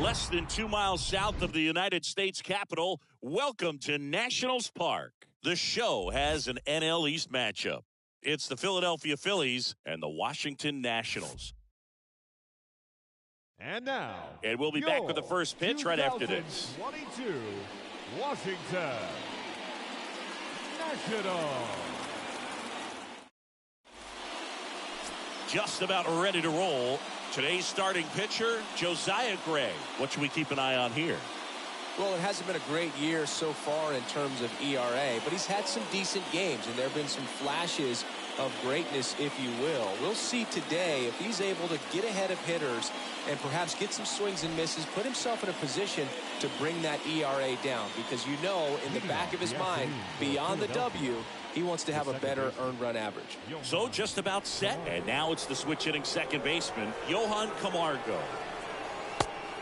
Less than 2 miles south of the United States Capitol, welcome to Nationals Park. The show has an NL East matchup. It's the Philadelphia Phillies and the Washington Nationals. And now, and we'll be back with the first pitch right after this. 2022 Washington Nationals. Just about ready to roll. Today's starting pitcher, Josiah Gray. What should we keep an eye on here? Well, it hasn't been a great year so far in terms of ERA, but he's had some decent games, and there have been some flashes of greatness, if you will. We'll see today if he's able to get ahead of hitters and perhaps get some swings and misses, put himself in a position to bring that ERA down, because you know in the back of his mind, beyond the W, he wants to have a better earned run average. So just about set, and now it's the switch hitting second baseman, Johan Camargo.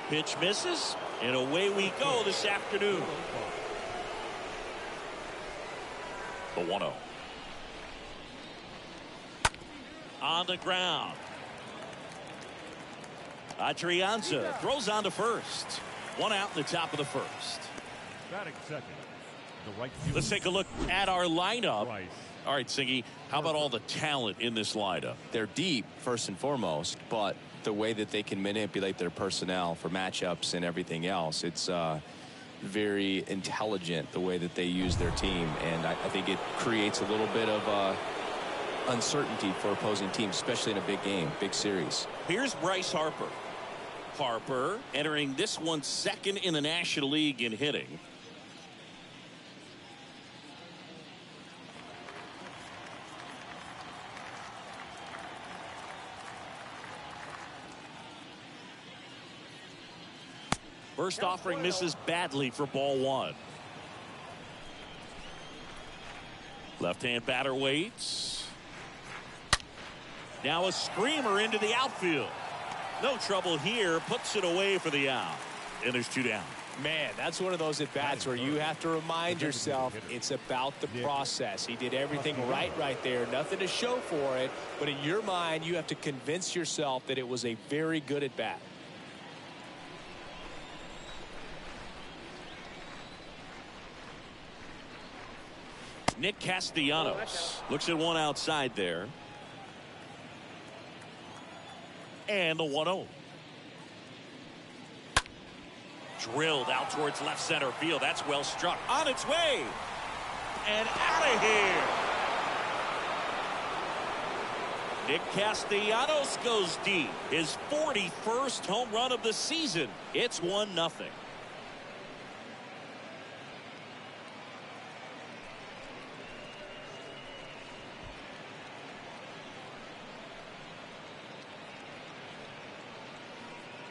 Pitch misses, and away we go this afternoon. The 1-0. On the ground. Adrianza throws on to first. One out in the top of the first. Batting second. Let's take a look at our lineup. All right, Singy, how about all the talent in this lineup? They're deep, first and foremost, but the way that they can manipulate their personnel for matchups and everything else, it's very intelligent the way that they use their team, and I think it creates a little bit of uncertainty for opposing teams, especially in a big game, big series. Here's Bryce Harper. Harper entering this one second in the National League in hitting. First offering misses badly for ball one. Left-hand batter waits. Now a screamer into the outfield. No trouble here. Puts it away for the out. And there's two down. Man, that's one of those at-bats where you have to remind yourself it's about the process. He did everything right there. Nothing to show for it. But in your mind, you have to convince yourself that it was a very good at-bat. Nick Castellanos looks at one outside there. And the 1-0. Drilled out towards left center field. That's well struck. On its way. And out of here. Nick Castellanos goes deep. His 41st home run of the season. It's 1-0.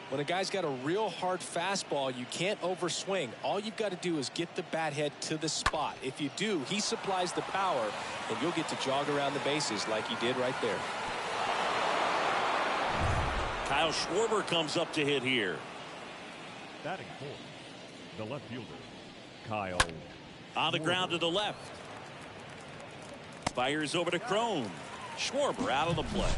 When a guy's got a real hard fastball, you can't overswing. All you've got to do is get the bat head to the spot. If you do, he supplies the power, and you'll get to jog around the bases like he did right there. Kyle Schwarber comes up to hit here. Batting fourth, the left fielder, Kyle. On the ground to the left. Fires over to Crone. Schwarber out of the play.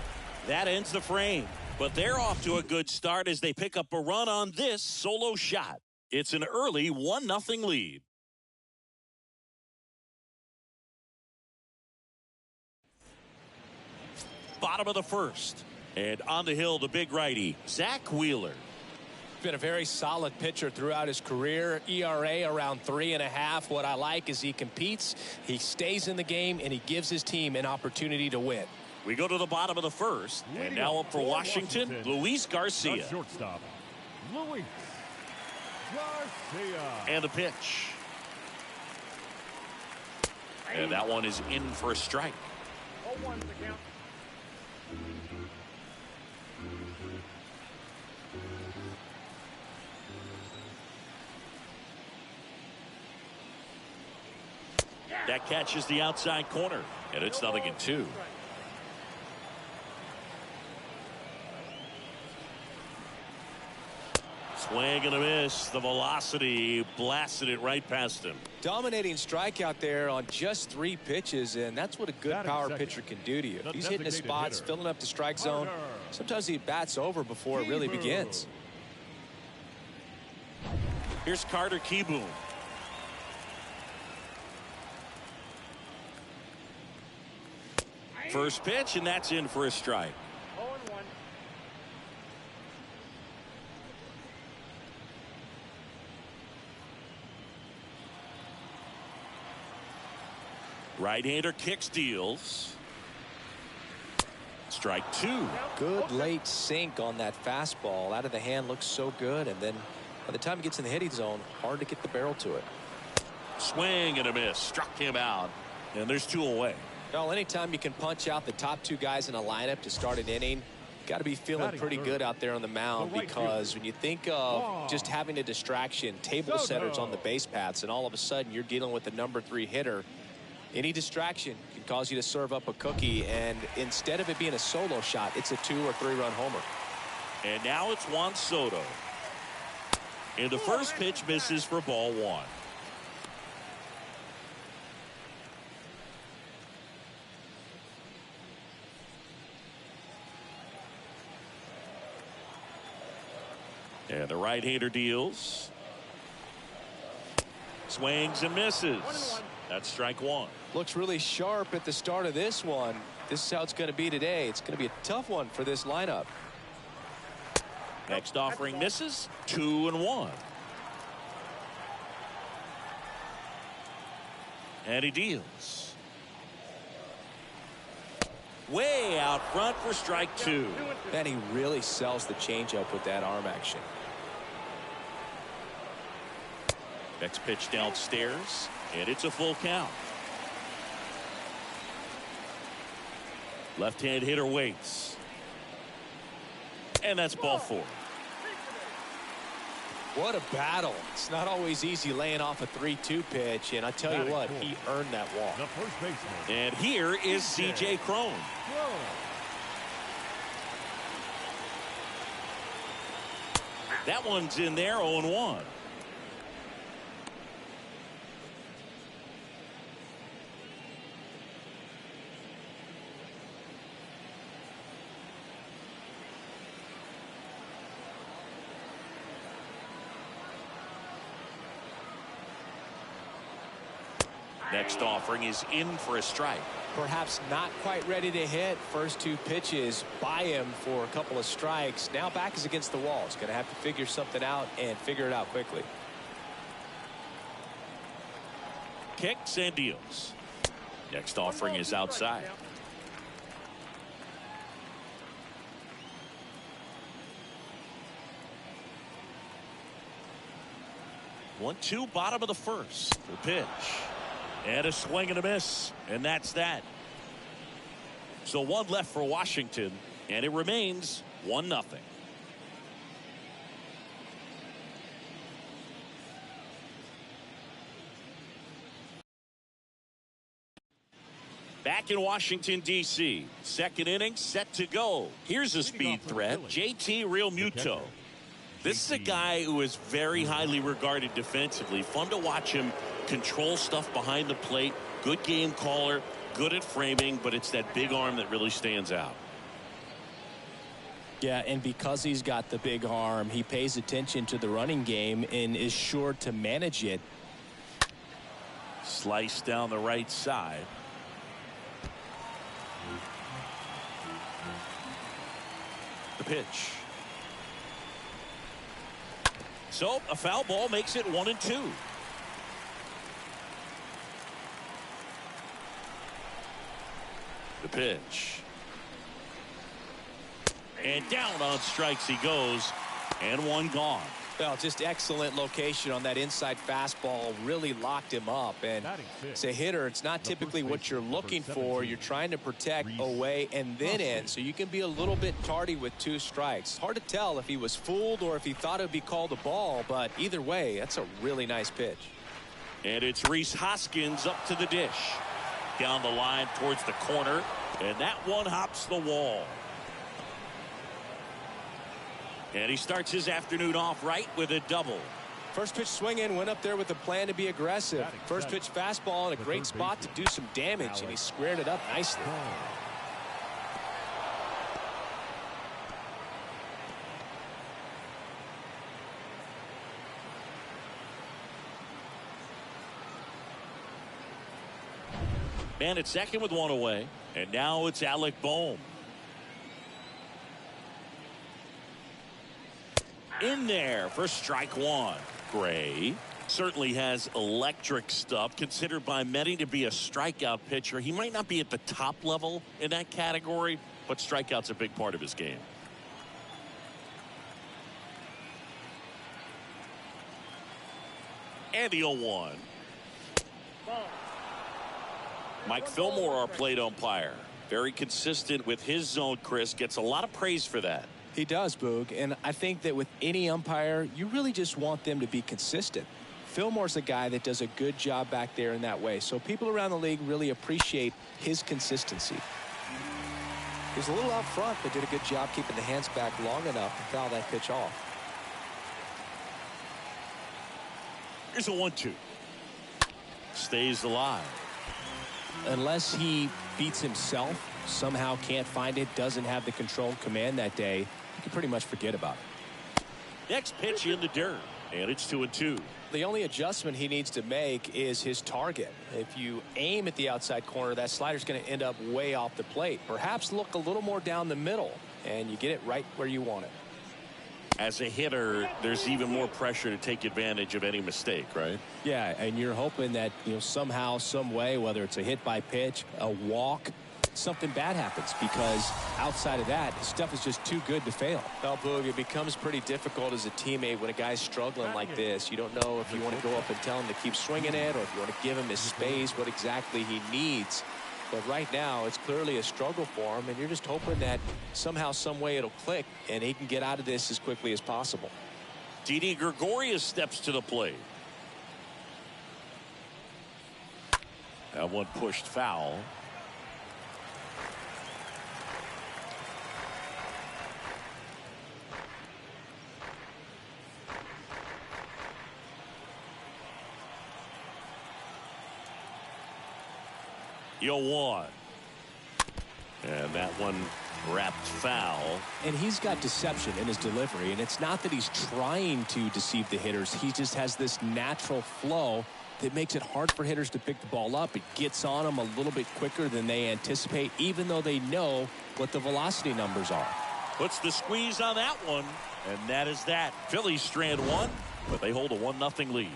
That ends the frame. But they're off to a good start as they pick up a run on this solo shot. It's an early 1-0 lead. Bottom of the first. And on the hill, the big righty, Zach Wheeler. Been a very solid pitcher throughout his career. ERA around 3.5. What I like is he competes, he stays in the game, and he gives his team an opportunity to win. We go to the bottom of the first, and now up for Washington, Luis Garcia. Shortstop, Luis Garcia. And the pitch. And that one is in for a strike. 0-1's the count. That catches the outside corner, and it's 0-2. Swing and a miss. The velocity blasted it right past him. Dominating strikeout there on just 3 pitches, and that's what a good power pitcher can do to you. He's hitting his spots, filling up the strike zone. Sometimes he bats over before it really begins. Here's Carter Kieboom. First pitch, and that's in for a strike. 0-1. Right-hander kicks, deals. Strike two. Good late sink on that fastball. Out of the hand, looks so good, and then by the time it gets in the hitting zone, hard to get the barrel to it. Swing and a miss. Struck him out, and there's two away. Well, anytime you can punch out the top two guys in a lineup to start an inning, got to be feeling pretty good out there on the mound, because when you think of just having a distraction, table setters on the base paths, and all of a sudden you're dealing with the number 3 hitter, any distraction can cause you to serve up a cookie, and instead of it being a solo shot, it's a 2 or 3 run homer. And now it's Juan Soto. And the first pitch misses for ball 1. And the right-hander deals. Swings and misses. That's strike 1. Looks really sharp at the start of this one. This is how it's going to be today. It's going to be a tough one for this lineup. Next offering misses. 2-1. And he deals. Way out front for strike 2. And he really sells the changeup with that arm action. Next pitch downstairs, and it's a full count. Left-hand hitter waits. And that's ball 4. What a battle. It's not always easy laying off a 3-2 pitch, and I tell you what, he earned that walk. The first baseman. And here is C.J. Cron. That one's in there, 0-1. Next offering is in for a strike. Perhaps not quite ready to hit. First 2 pitches by him for a couple of strikes. Now back is against the wall. He's going to have to figure something out and figure it out quickly. Kicks and deals. Next offering is outside. One, 2, bottom of the first. The pitch. And a swing and a miss. And that's that. So 1 left for Washington. And it remains 1-0. Back in Washington, D.C. Second inning set to go. Here's a speed threat. JT Realmuto. This is a guy who is very highly regarded defensively. Fun to watch him control stuff behind the plate. Good game caller. Good at framing. But it's that big arm that really stands out. Yeah, and because he's got the big arm, he pays attention to the running game and is sure to manage it. Slice down the right side. The pitch. So a foul ball makes it 1-2. The pitch. And down on strikes he goes, and 1 gone. Well, just excellent location on that inside fastball. Really locked him up. And as a hitter, it's not typically what you're looking for. You're trying to protect away and then in, so you can be a little bit tardy with 2 strikes. Hard to tell if he was fooled or if he thought it would be called a ball, but either way, that's a really nice pitch. And it's Rhys Hoskins up to the dish. Down the line towards the corner, and that one hops the wall. And he starts his afternoon off right with a double. First pitch swing in, went up there with a plan to be aggressive. First pitch fastball in a great spot to do some damage, and he squared it up nicely. Man at second with one away. And now it's Alec Bohm. In there for strike one. Gray certainly has electric stuff, considered by many to be a strikeout pitcher. He might not be at the top level in that category, but strikeout's a big part of his game. And the 0-1. Mike Fillmore, our plate umpire. Very consistent with his zone, Chris. Gets a lot of praise for that. He does, Boog. And I think that with any umpire, you really just want them to be consistent. Fillmore's a guy that does a good job back there in that way. So people around the league really appreciate his consistency. He was a little out front, but did a good job keeping the hands back long enough to foul that pitch off. Here's a 1-2. Stays alive. Unless he beats himself, somehow can't find it, doesn't have the control command that day, you can pretty much forget about it. Next pitch in the dirt, and it's 2-2. The only adjustment he needs to make is his target. If you aim at the outside corner, that slider's going to end up way off the plate. Perhaps look a little more down the middle, and you get it right where you want it. As a hitter, there's even more pressure to take advantage of any mistake, right? Yeah, and you're hoping that, somehow, some way, whether it's a hit by pitch, a walk, something bad happens, because outside of that, stuff is just too good to fail. Well, Boog, it becomes pretty difficult as a teammate when a guy's struggling like this. You don't know if you want to go up and tell him to keep swinging it, or if you want to give him his space, what exactly he needs. But right now, it's clearly a struggle for him, and you're just hoping that somehow, some way it'll click, and he can get out of this as quickly as possible. Didi Gregorius steps to the plate. That one pushed foul. The 0-1. And that one wrapped foul. And he's got deception in his delivery, and it's not that he's trying to deceive the hitters. He just has this natural flow that makes it hard for hitters to pick the ball up. It gets on them a little bit quicker than they anticipate, even though they know what the velocity numbers are. Puts the squeeze on that one, and that is that. Phillies strand one, but they hold a 1-0 lead.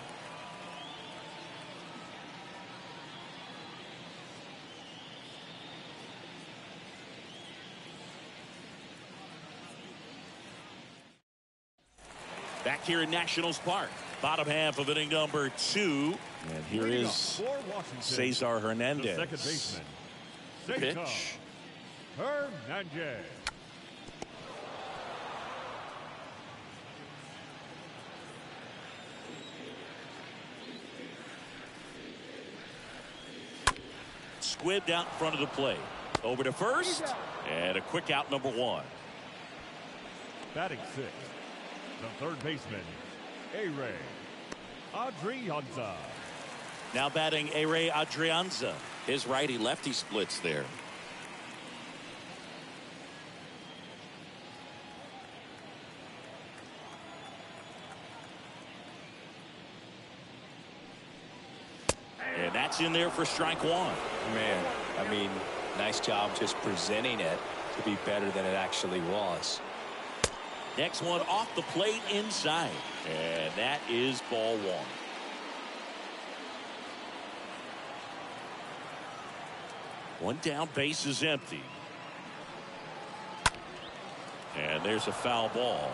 Back here in Nationals Park, bottom half of inning number 2. And here is Cesar Hernandez. The second baseman, Pitch. Hernandez. Squibbed out in front of the plate. Over to first, and a quick out, number 1. Batting sixth, the third baseman, A-Ray Adrianza. Now batting A-Ray Adrianza. His righty-lefty splits there. And that's in there for strike 1. Man, I mean, nice job just presenting it to be better than it actually was. Next one off the plate inside. And that is ball 1. One down, base is empty. And there's a foul ball.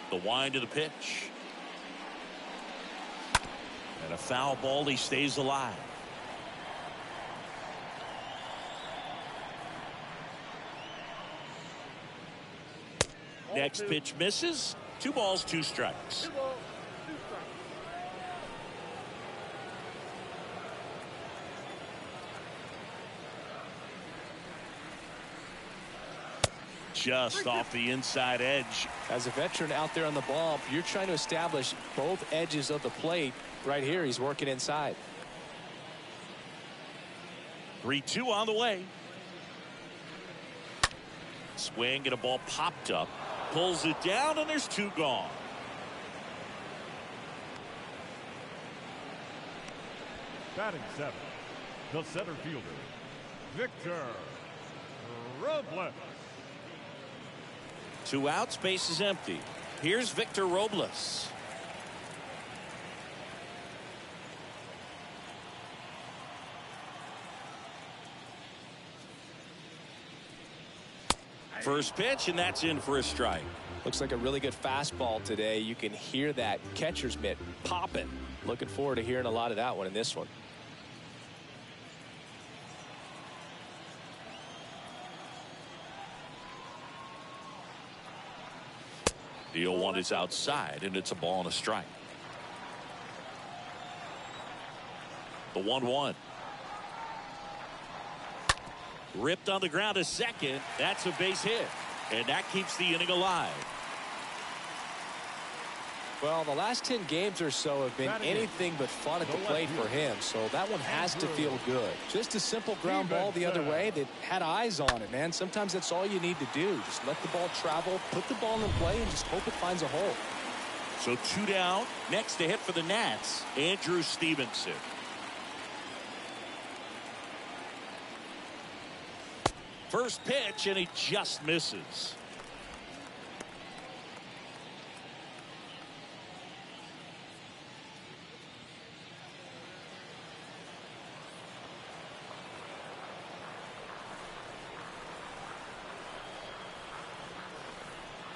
The wind of the pitch. And a foul ball. He stays alive. Next pitch misses. 2 balls, 2 strikes. Just off the inside edge. As a veteran out there on the ball, you're trying to establish both edges of the plate. Right here, he's working inside. 3-2 on the way. Swing and a ball popped up. Pulls it down, and there's 2 gone. Batting 7th, the center fielder, Victor Robles. 2 outs, base is empty. Here's Victor Robles. First pitch, and that's in for a strike. Looks like a really good fastball today. You can hear that catcher's mitt popping. Looking forward to hearing a lot of that one in this one. The 0-1 is outside, and it's a ball and a strike. The 1-1. Ripped on the ground to second. That's a base hit, and that keeps the inning alive. Well, the last 10 games or so have been anything but fun at the plate for him, so that one has to feel good. Just a simple ground ball the other way that had eyes on it, man. Sometimes that's all you need to do. Just let the ball travel, put the ball in play, and just hope it finds a hole. So 2 down. Next to hit for the Nats, Andrew Stevenson. First pitch, and he just misses.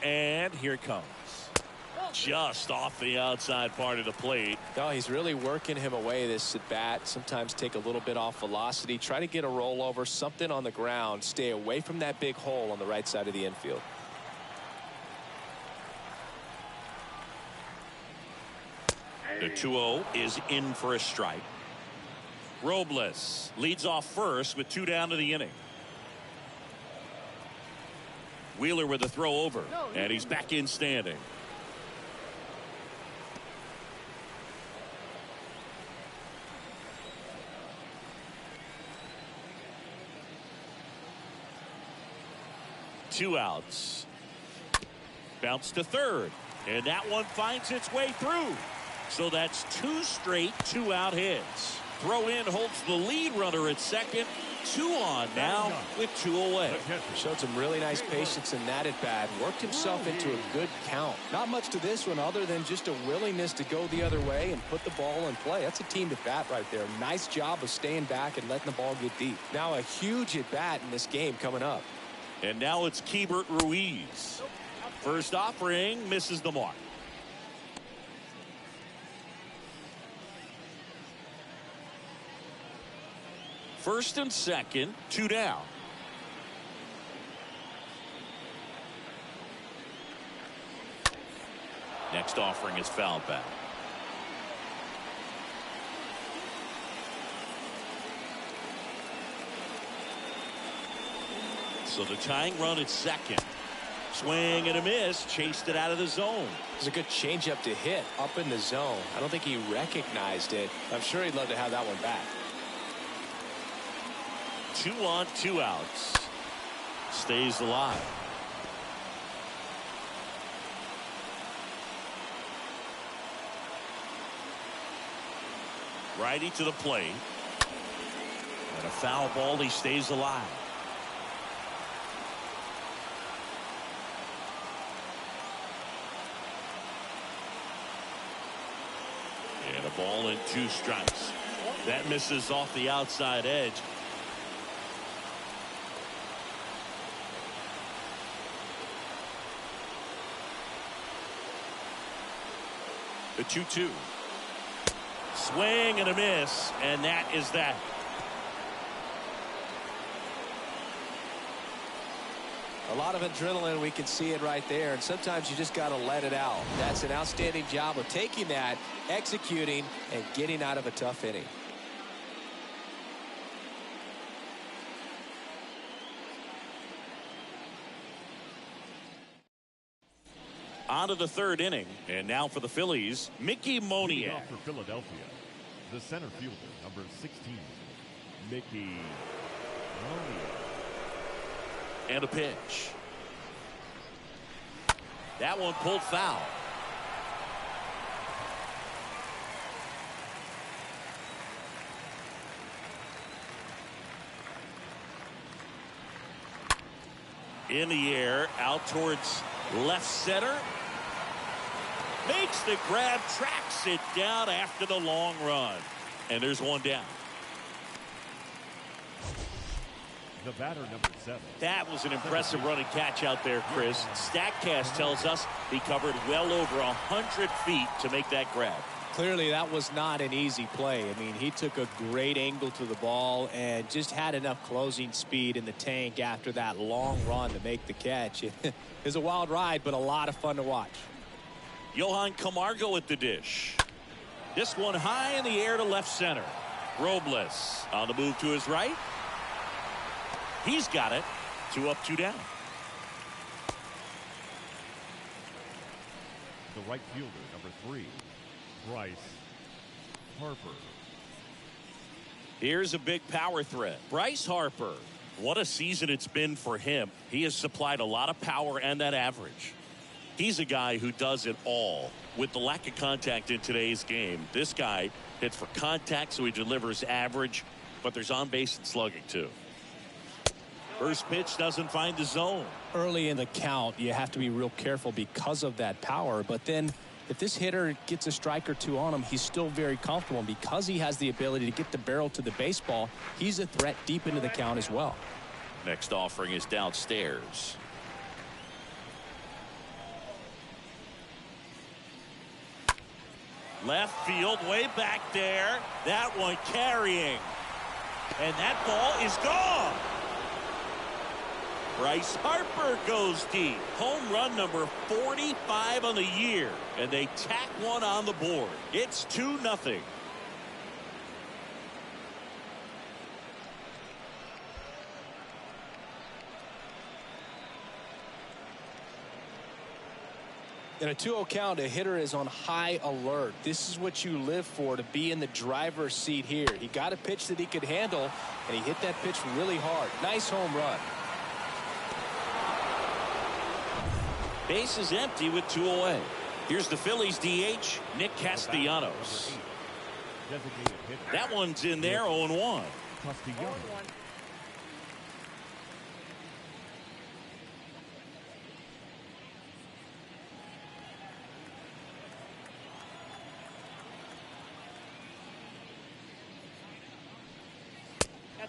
And here it comes. Just off the outside part of the plate. No, he's really working him away this at bat. Sometimes take a little bit off velocity. Try to get a rollover, something on the ground. Stay away from that big hole on the right side of the infield. The 2-0 is in for a strike. Robles leads off first with 2 down to the inning. Wheeler with a throw over, and he's back in standing. Two outs. Bounce to third, and that one finds its way through. So that's 2 straight 2-out hits. Throw in holds the lead runner at second. 2 on now with 2 away. Showed some really nice patience in that at bat. Worked himself into a good count. Not much to this one other than just a willingness to go the other way and put the ball in play. That's a team at bat right there. Nice job of staying back and letting the ball get deep. Now a huge at bat in this game coming up. And now it's Keibert Ruiz. First offering misses the mark. First and second, 2 down. Next offering is fouled back. So the tying run at second. Swing and a miss. Chased it out of the zone. It was a good changeup to hit up in the zone. I don't think he recognized it. I'm sure he'd love to have that one back. 2 on, 2 outs. Stays alive. Righty to the plate. And a foul ball. He stays alive. And a ball and 2 strikes. That misses off the outside edge. The 2-2. Swing and a miss, and that is that. A lot of adrenaline, we can see it right there, and sometimes you just got to let it out. That's an outstanding job of taking that, executing, and getting out of a tough inning. On to the 3rd inning, and now for the Phillies, Mickey Moniak. For Philadelphia, the center fielder, number 16, Mickey Moniak. And a pitch. That one pulled foul. In the air, out towards left center. Makes the grab, tracks it down after the long run. And there's one down. The batter, number 7. That was an impressive running catch out there, Chris. StatCast tells us he covered well over 100 feet to make that grab. Clearly, that was not an easy play. I mean, he took a great angle to the ball and just had enough closing speed in the tank after that long run to make the catch. It was a wild ride, but a lot of fun to watch. Johan Camargo at the dish. This one high in the air to left center. Robles on the move to his right. He's got it. 2 up, 2 down. The right fielder, number 3, Bryce Harper. Here's a big power threat. Bryce Harper. What a season it's been for him. He has supplied a lot of power and that average. He's a guy who does it all. With the lack of contact in today's game, this guy hits for contact, so he delivers average, but there's on base and slugging too. First pitch doesn't find the zone. Early in the count, you have to be real careful because of that power. But then if this hitter gets a strike or two on him, he's still very comfortable. And because he has the ability to get the barrel to the baseball, he's a threat deep into the count as well. Next offering is downstairs. Left field, way back there. That one carrying. And that ball is gone. Bryce Harper goes deep. Home run number 45 on the year. And they tack one on the board. It's 2-0. In a 2-0 count, a hitter is on high alert. This is what you live for, to be in the driver's seat here. He got a pitch that he could handle, and he hit that pitch really hard. Nice home run. Base is empty with 2 away. Here's the Phillies DH, Nick Castellanos. That one's in there, 0-1. Castellanos.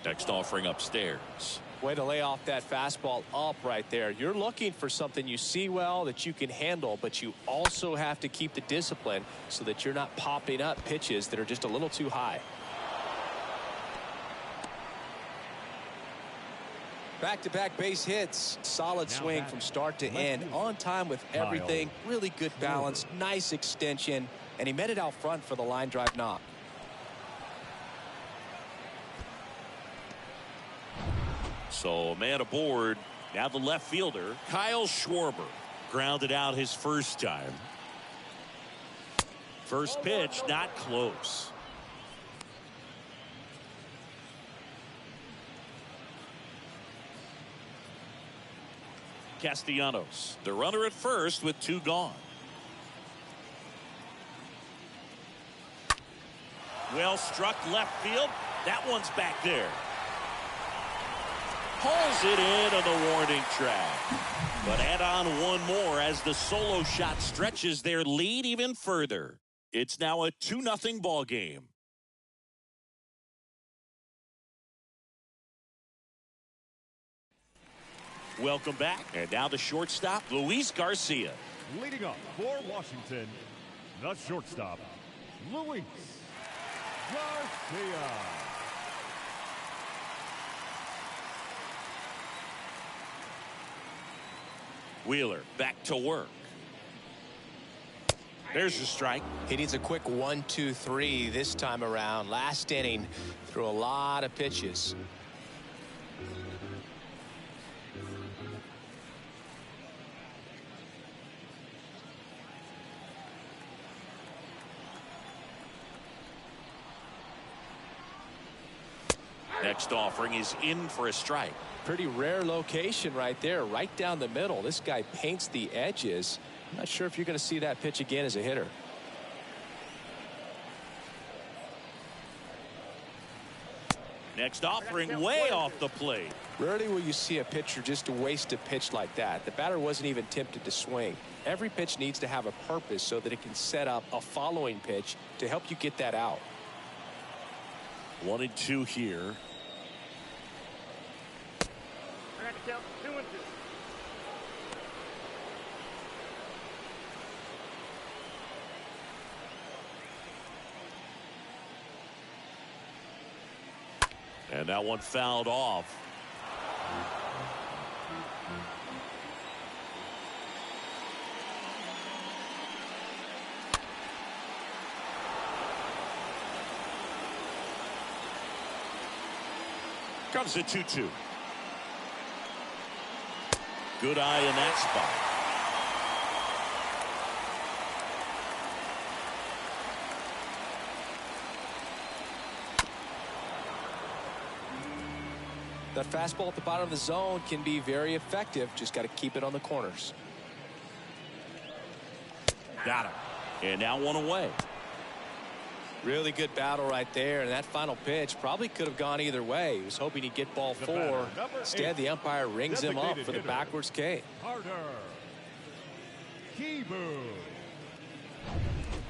Next offering upstairs. Way to lay off that fastball up right there. You're looking for something you see well that you can handle, but you also have to keep the discipline so that you're not popping up pitches that are just a little too high. Back-to-back base hits. Solid swing from start to end. On time with everything. Really good balance. Nice extension. And he met it out front for the line drive knock. So a man aboard. Now the left fielder, Kyle Schwarber, grounded out his first time. First pitch, not close. Castellanos, the runner at first with 2 gone. Well struck left field. That one's back there. Pulls it in on the warning track. But add on one more as the solo shot stretches their lead even further. It's now a 2-0 ball game. Welcome back. And now the shortstop, Luis Garcia. Leading up for Washington, the shortstop, Luis Garcia. Wheeler back to work. There's the strike. He needs a quick 1-2-3 this time around. Last inning, threw a lot of pitches. Next offering is in for a strike. Pretty rare location right there, right down the middle. This guy paints the edges. I'm not sure if you're going to see that pitch again as a hitter. Next offering way off the plate. Rarely will you see a pitcher just waste a pitch like that. The batter wasn't even tempted to swing. Every pitch needs to have a purpose so that it can set up a following pitch to help you get that out. 1-2 here. I got to count 2-2. And that one fouled off. Comes the 2-2. Good eye in that spot. That fastball at the bottom of the zone can be very effective. Just got to keep it on the corners. Got him. And now one away. Really good battle right there. And that final pitch probably could have gone either way. He was hoping he'd get ball 4. Instead, the umpire rings him up for the backwards K. Carter Kieboom.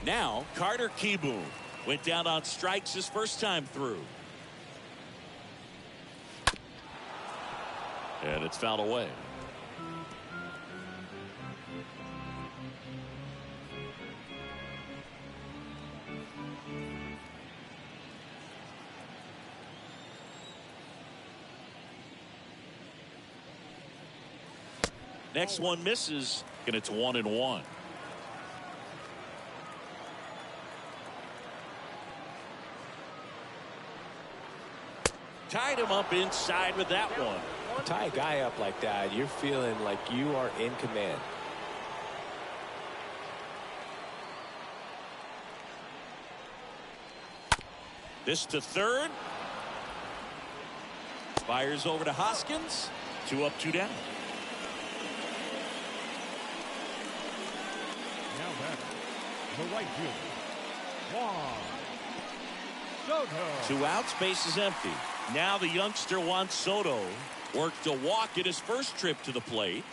Now, Carter Kieboom went down on strikes his first time through. And it's fouled away. Next one misses, and it's 1-1. Tied him up inside with that one. Tie a guy up like that, you're feeling like you are in command. This to third. Fires over to Hoskins. 2 up, 2 down. Now back, the right fielder, Juan Soto. 2 outs, base is empty. Now the youngster Juan Soto worked a walk in his first trip to the plate.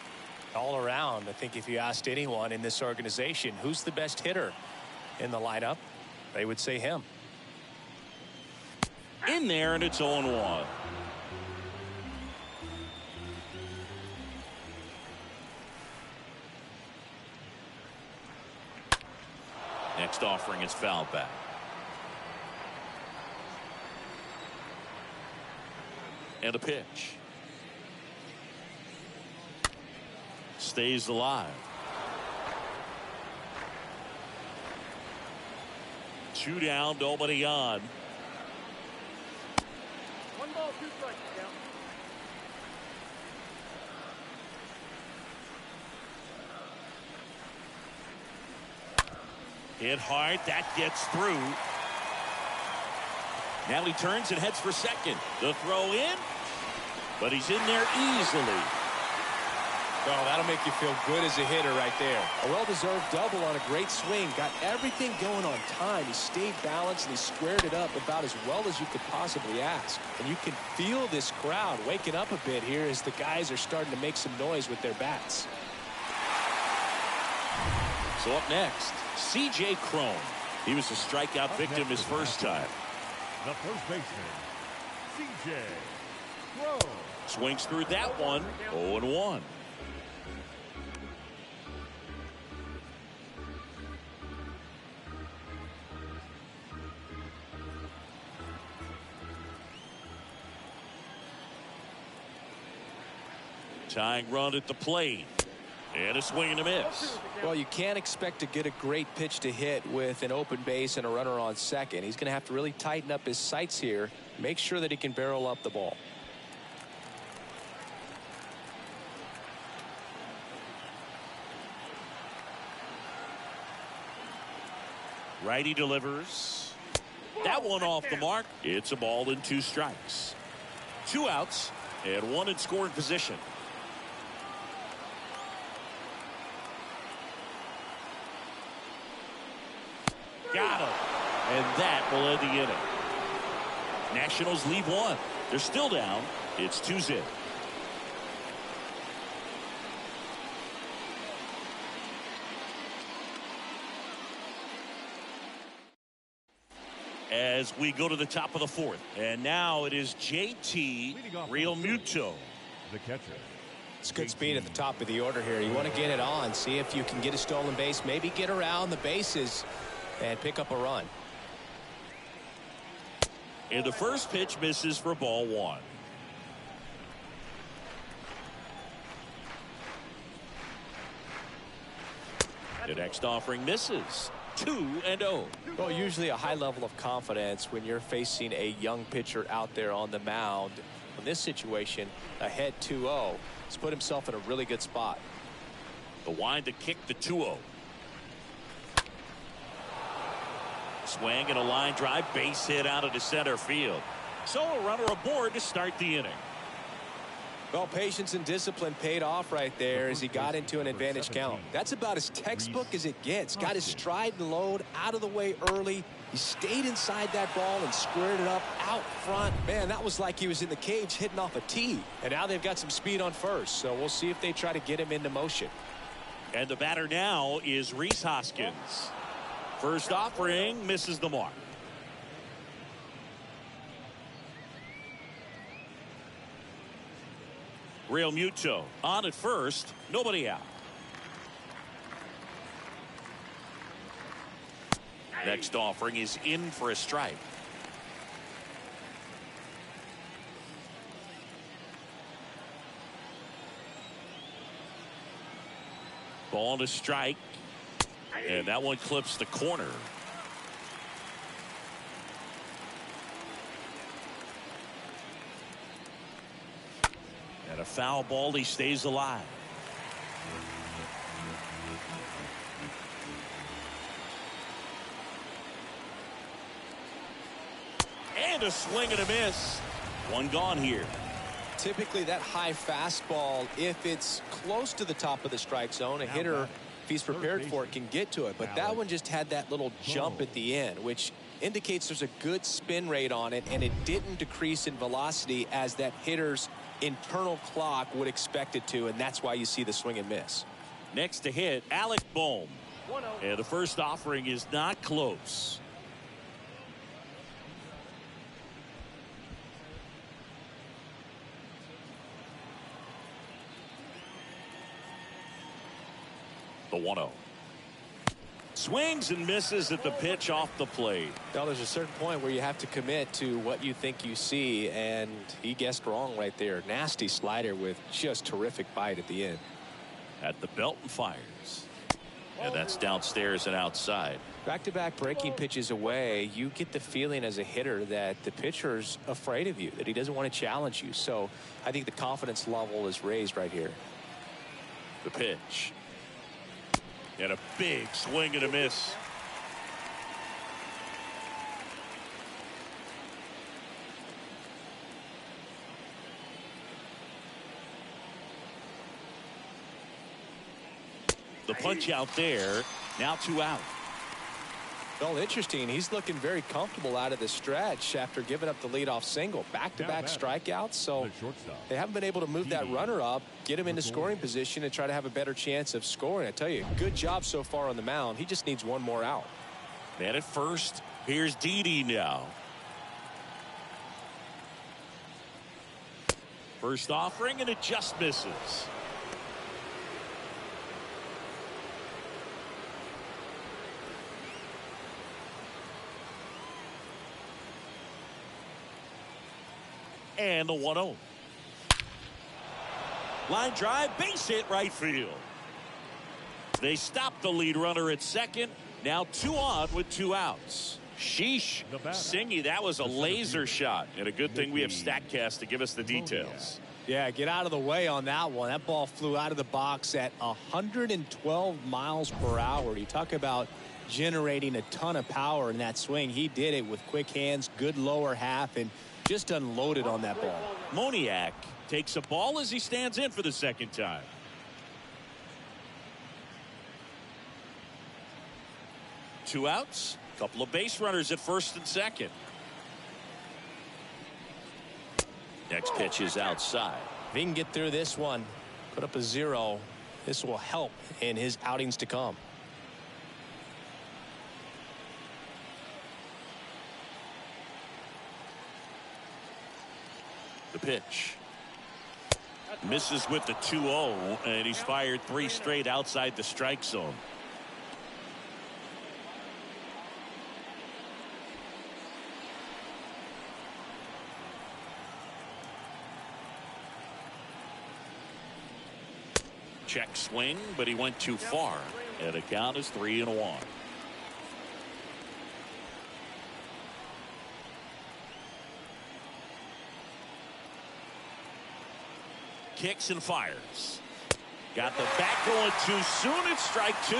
All around, I think if you asked anyone in this organization who's the best hitter in the lineup, they would say him. In there, and it's 0-1. Next offering is fouled back. And a pitch. Stays alive. 2 down, nobody on. 1 ball, 2 strikes. Count. Hit hard, that gets through. Now he turns and heads for second. The throw in, but he's in there easily. Oh, that'll make you feel good as a hitter right there. A well-deserved double on a great swing. Got everything going on time. He stayed balanced and he squared it up about as well as you could possibly ask. And you can feel this crowd waking up a bit here as the guys are starting to make some noise with their bats. So up next, C.J. Cron. He was a strikeout victim his first time. The first baseman, C.J. Cron. Swings through that one, 0-1. Tying run at the plate. And a swing and a miss. Well, you can't expect to get a great pitch to hit with an open base and a runner on second. He's going to have to really tighten up his sights here. Make sure that he can barrel up the ball. Righty delivers. That one off the mark. It's a ball and 2 strikes. 2 outs and 1 in scoring position. Got him. And that will end the inning. Nationals leave one. They're still down. It's 2-0. As we go to the top of the fourth. And now it is JT Realmuto, the catcher. It's good speed at the top of the order here. You want to get it on, see if you can get a stolen base, maybe get around the bases and pick up a run. And the first pitch misses for ball one. The next offering misses. 2-0. Well, usually a high level of confidence when you're facing a young pitcher out there on the mound. In this situation, ahead 2-0. He's put himself in a really good spot. The wind to kick the 2-0. Swing and a line drive, base hit out of the center field. So a runner aboard to start the inning. Well, patience and discipline paid off right there as he got into an advantage count. That's about as textbook as it gets. Got his stride and load out of the way early. He stayed inside that ball and squared it up out front. Man, that was like he was in the cage hitting off a tee. And now they've got some speed on first, so we'll see if they try to get him into motion. And the batter now is Rhys Hoskins. First offering misses the mark. Realmuto on at first, nobody out. Next offering is in for a strike. Ball to strike, and that one clips the corner. And a foul ball, he stays alive. And a swing and a miss. One gone here. Typically that high fastball, if it's close to the top of the strike zone, a hitter, if he's prepared for it, can get to it. But that one just had that little jump at the end, which indicates there's a good spin rate on it, and it didn't decrease in velocity as that hitter's internal clock would expect it to, and that's why you see the swing and miss. Next to hit, Alec Bohm. And the first offering is not close. The 1-0. Swings and misses at the pitch off the plate. Now there's a certain point where you have to commit to what you think you see, and he guessed wrong right there. Nasty slider with just terrific bite at the end. At the belt and fires. And that's downstairs and outside. Back-to-back breaking pitches away, you get the feeling as a hitter that the pitcher's afraid of you, that he doesn't want to challenge you. So I think the confidence level is raised right here. The pitch. And a big swing and a miss. The punch out there. Now 2 out. Well, interesting. He's looking very comfortable out of the stretch after giving up the leadoff single. Back-to-back strikeouts, so they haven't been able to move that runner up, get him into scoring position, and try to have a better chance of scoring. I tell you, good job so far on the mound. He just needs one more out. Man at first. Here's Didi now. First offering, and it just misses. And the 1-0. Line drive, base hit right field. They stop the lead runner at second. Now 2 on with 2 outs. Sheesh. Singy, that was a laser shot. And a good thing we have StatCast to give us the details. Yeah, get out of the way on that one. That ball flew out of the box at 112 miles per hour. You talk about generating a ton of power in that swing. He did it with quick hands, good lower half, and just unloaded on that ball. Moniak takes a ball as he stands in for the second time. Two outs, couple of base runners at first and second. Next pitch is outside. If he can get through this one, put up a 0, this will help in his outings to come. The pitch. Misses with the 2-0, and he's fired 3 straight outside the strike zone. Check swing, but he went too far, and the count is 3-1. Kicks and fires. Got the bat going too soon. It's strike 2.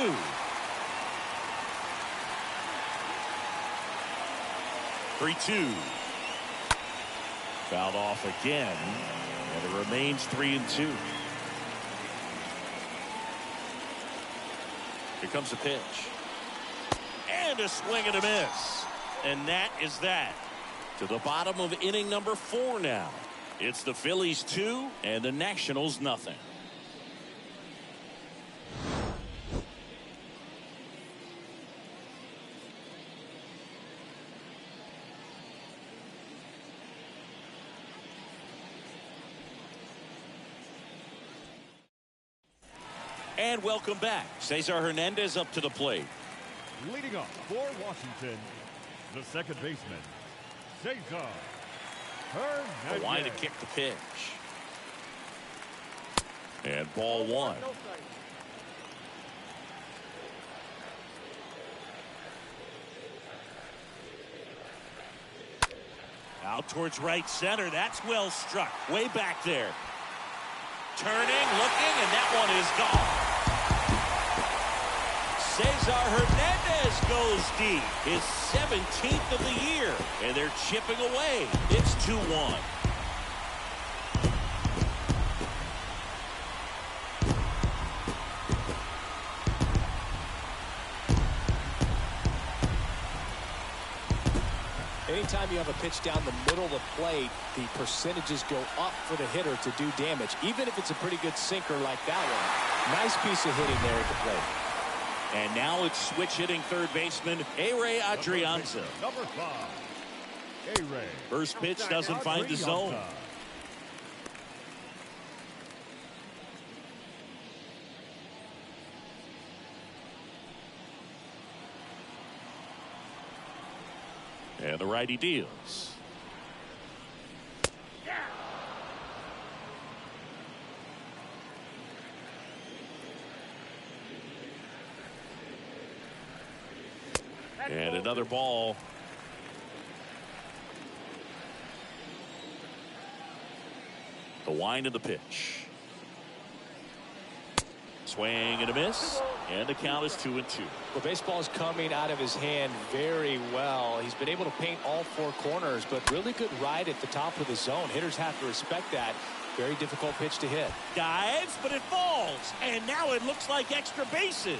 Three, 2. Fouled off again, and it remains 3-2. Here comes a pitch. And a swing and a miss. And that is that. To the bottom of inning number 4 now. It's the Phillies 2 and the Nationals nothing. And welcome back. Cesar Hernandez up to the plate. Leading up for Washington, the second baseman, Cesar Hernandez. The line to kick the pitch. And ball 1. Out towards right center. That's well struck. Way back there. Turning, looking, and that one is gone. Cesar Hernandez goes deep. His 17th of the year. And they're chipping away. It's 2-1. Anytime you have a pitch down the middle of the plate, the percentages go up for the hitter to do damage, even if it's a pretty good sinker like that one. Nice piece of hitting there at the plate. And now it's switch hitting third baseman A-Ray Adrianza. Number 5, A-Ray. First pitch doesn't find the zone. And the righty deals. And another ball. The wind of the pitch. Swing and a miss. And the count is 2-2. Well, baseball is coming out of his hand very well. He's been able to paint all 4 corners, but really good ride at the top of the zone. Hitters have to respect that. Very difficult pitch to hit. Dives, but it falls. And now it looks like extra bases.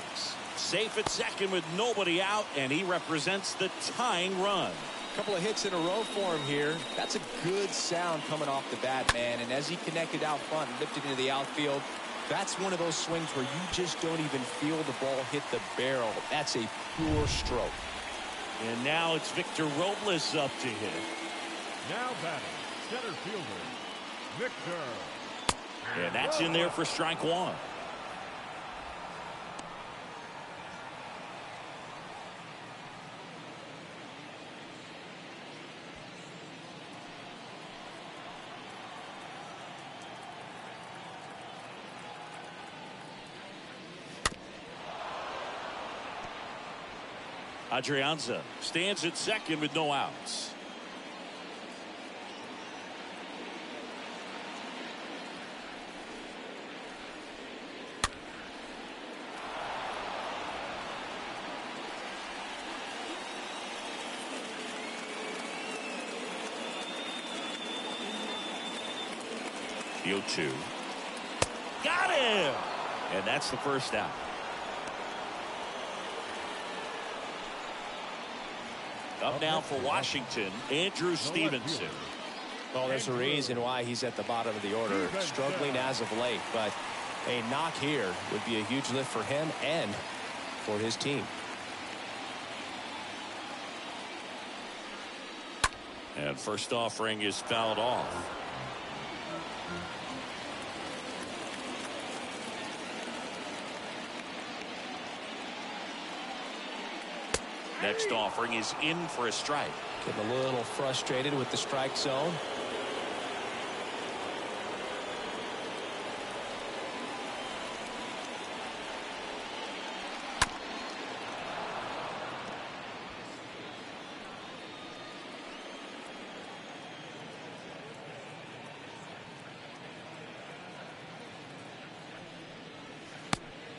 Safe at second with nobody out, and he represents the tying run. A couple of hits in a row for him here. That's a good sound coming off the bat, man. And as he connected out front and lifted into the outfield, that's one of those swings where you just don't even feel the ball hit the barrel. That's a pure stroke. And now it's Victor Robles up to hit. Now batting, center fielder, Victor. And that's in there for strike 1. Adrianza stands at second with no outs. The 0-2. Got him! And that's the first out. Up now for Washington, Andrew Stevenson. Well, there's a reason why he's at the bottom of the order, struggling as of late, but a knock here would be a huge lift for him and for his team. And first offering is fouled off. Next offering is in for a strike. Getting a little frustrated with the strike zone.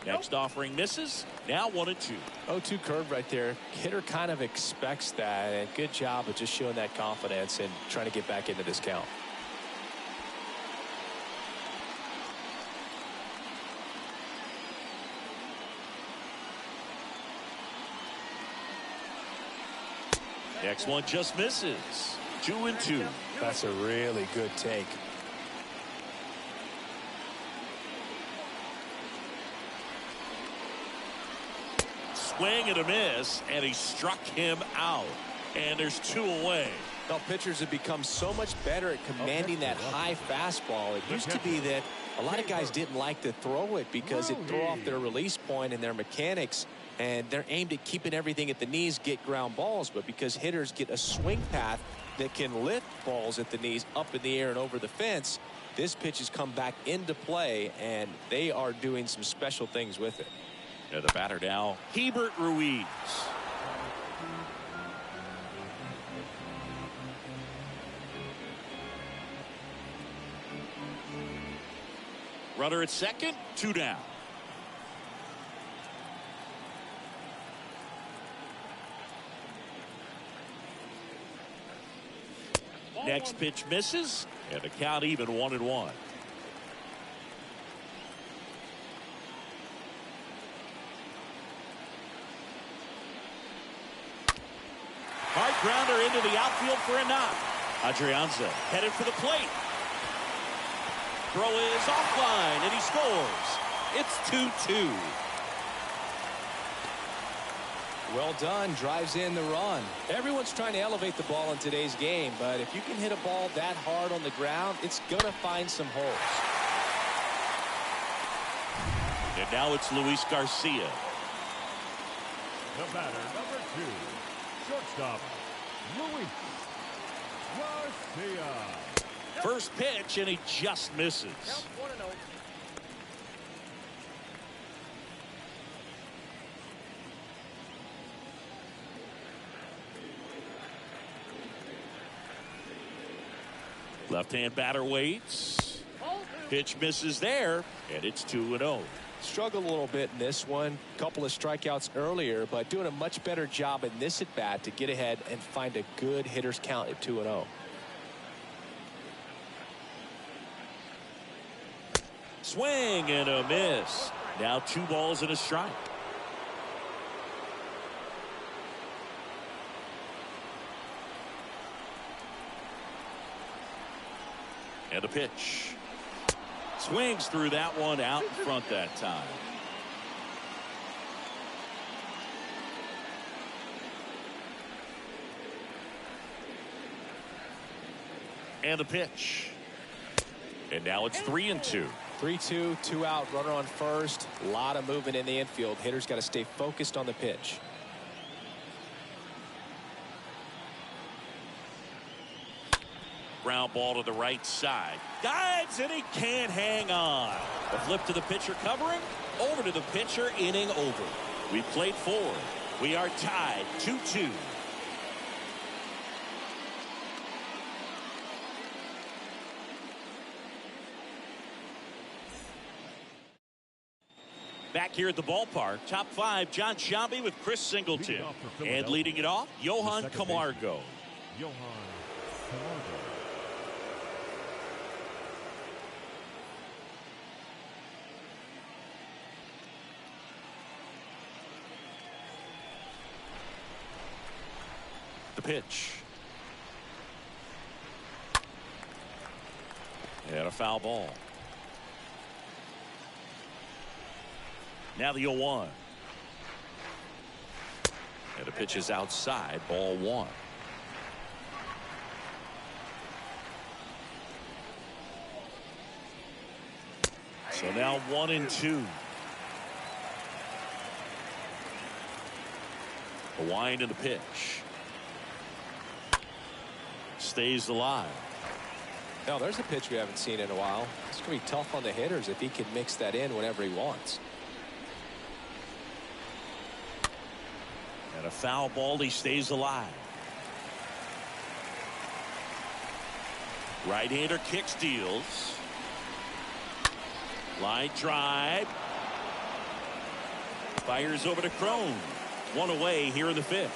Next offering misses. Now 1-2. 0-2 curve right there. Hitter kind of expects that, and good job of just showing that confidence and trying to get back into this count. Next one just misses. 2-2. That's a really good take. Swing and a miss, and he struck him out. And there's 2 away. Well, pitchers have become so much better at commanding that high fastball. It used to be that a lot of guys didn't like to throw it because it threw off their release point and their mechanics, and they're aimed at keeping everything at the knees, get ground balls. But because hitters get a swing path that can lift balls at the knees up in the air and over the fence, this pitch has come back into play, and they are doing some special things with it. And the batter now, Hebert Ruiz. Runner at second, 2 down. Next pitch misses, and the count even 1-1. Hard grounder into the outfield for a knock. Adrianza headed for the plate. Throw is offline, and he scores. It's 2-2. Well done. Drives in the run. Everyone's trying to elevate the ball in today's game, but if you can hit a ball that hard on the ground, it's going to find some holes. And now it's Luis Garcia. The batter, number 2, shortstop, Luis Garcia. First pitch, and he just misses. Count 1-0. Left-hand batter waits. Pitch misses there, and it's 2-0. Struggled a little bit in this one. Couple of strikeouts earlier, but doing a much better job in this at-bat to get ahead and find a good hitter's count at 2-0. Swing and a miss. Now 2 balls and a strike. And a pitch. Swings through that one out in front that time. And a pitch. And now it's 3-2. 3-2, 2 out, runner on first. A lot of movement in the infield. Hitter's got to stay focused on the pitch. Ground ball to the right side. Dives, and he can't hang on. The flip to the pitcher covering. Over to the pitcher, inning over. We played 4. We are tied 2-2. Back here at the ballpark, top 5, John Sciambi with Chris Singleton. And leading it off, Johan Camargo. Johan Camargo. The pitch. And a foul ball. Now the 0-1. And the pitch is outside, ball 1. So now 1-2. The wind and the pitch. Stays alive. Now there's a pitch we haven't seen in a while. It's going to be tough on the hitters if he can mix that in whenever he wants. And a foul ball, he stays alive. Right-hander kicks, deals. Line drive. Fires over to Crone. 1 away here in the 5th.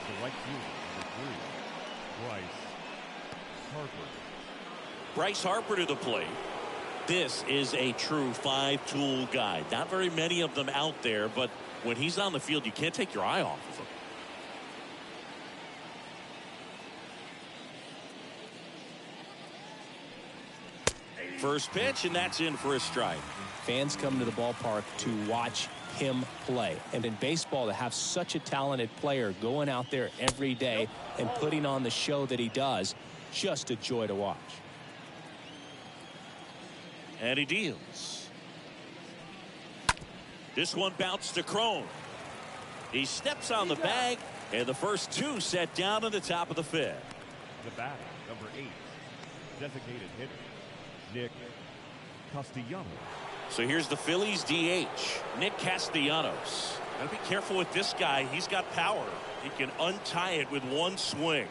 The right fielder, number 3, Bryce Harper. Bryce Harper to the plate. This is a true 5-tool guy. Not very many of them out there, but when he's on the field, you can't take your eye off of him. First pitch, and that's in for a strike. Fans come to the ballpark to watch him play. And in baseball, to have such a talented player going out there every day and putting on the show that he does, just a joy to watch. And he deals. This one bounced to Crone. He steps on the bag, and the first 2 set down in the top of the 5th. The batter, number 8, designated hitter, Nick Castellanos. So here's the Phillies DH, Nick Castellanos. Gotta be careful with this guy. He's got power. He can untie it with one swing.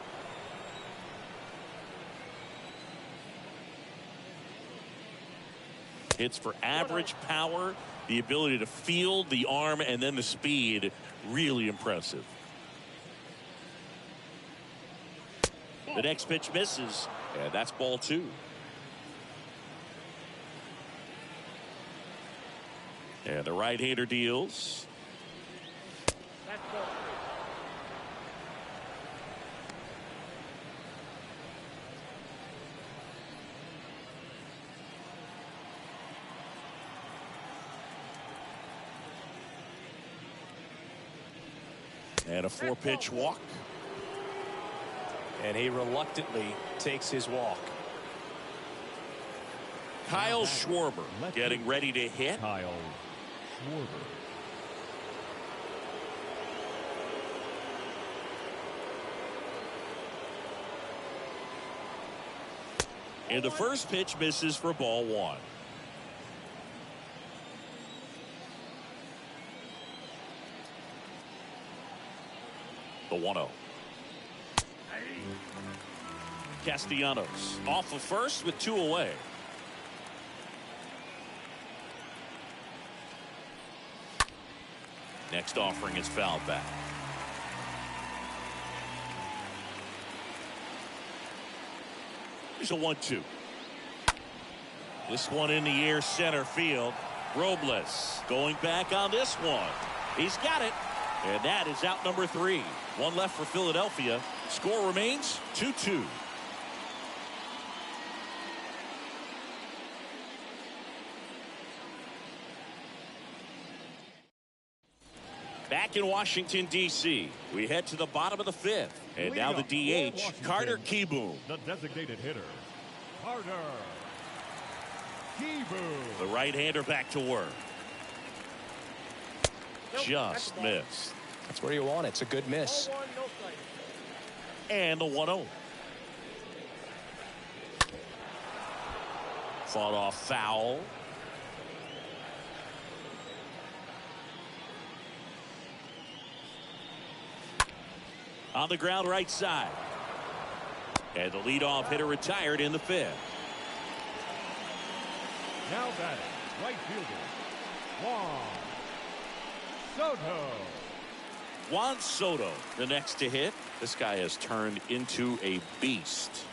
Hits for average power, the ability to field, the arm, and then the speed. Really impressive. The next pitch misses, and that's ball 2. And the right-hander deals. That's ball 3. And a 4-pitch walk. And he reluctantly takes his walk. Kyle Schwarber getting ready to hit. Kyle Schwarber. And the first pitch misses for ball 1. The 1-0. Castellanos off of first with 2 away. Next offering is fouled back. Here's a 1-2. This one in the air, center field. Robles going back on this one. He's got it. And that is out number 3. 1 left for Philadelphia. Score remains 2-2. Back in Washington, D.C., we head to the bottom of the 5th. And now the DH, Carter Kieboom. The designated hitter, Carter Kieboom. The right-hander back to work. Nope, Just that's missed. That's where you want it. It's a good miss. ball 1, no strike. And the 1-0. Fought off foul. On the ground right side. And the leadoff hitter retired in the 5th. Now batting, right fielder, Juan Soto. Juan Soto, the next to hit. This guy has turned into a beast.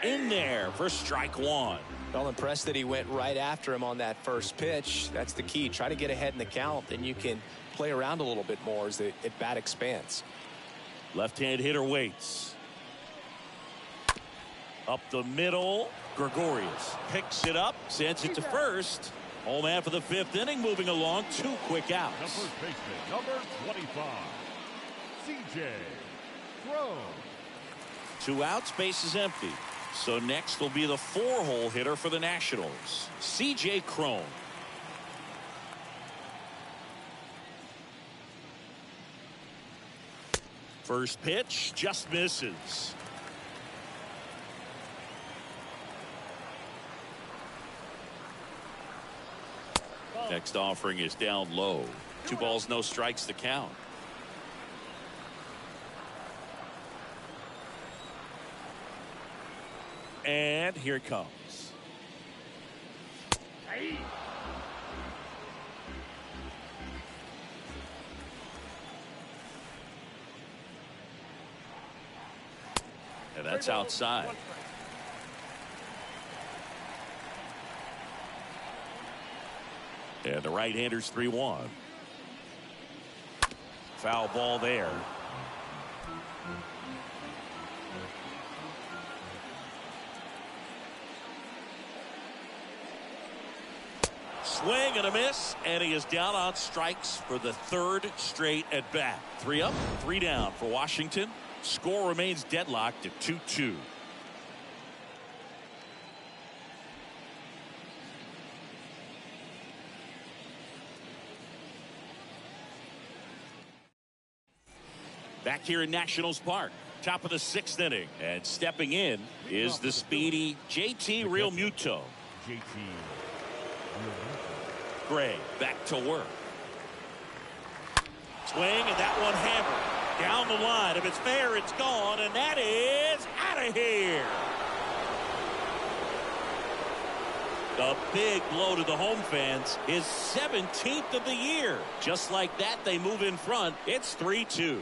in there for strike one. Well, impressed that he went right after him on that first pitch. That's the key. Try to get ahead in the count, then you can play around a little bit more as the at-bat expands. Left-hand hitter waits. Up the middle. Gregorius picks it up, sends it to first. Home man for the fifth inning, moving along. 2 quick outs. The first baseman, number 25, C.J. Cron. 2 outs, base is empty. So next will be the 4-hole hitter for the Nationals, C.J. Cron. First pitch just misses. Next offering is down low. 2 balls, no strikes to count. And here it comes. And that's outside. And the right-hander's 3-1. Foul ball there. Swing and a miss, and he is down on strikes for the 3rd straight at bat. 3 up, 3 down for Washington. Score remains deadlocked at 2-2. Back here in Nationals Park, top of the 6th inning, and stepping in is the speedy JT Realmuto. JT. Gray back to work. Swing, and that one hammered down the line. If it's fair, it's gone, and that is out of here. A big blow to the home fans. His 17th of the year. Just like that, they move in front. It's 3-2.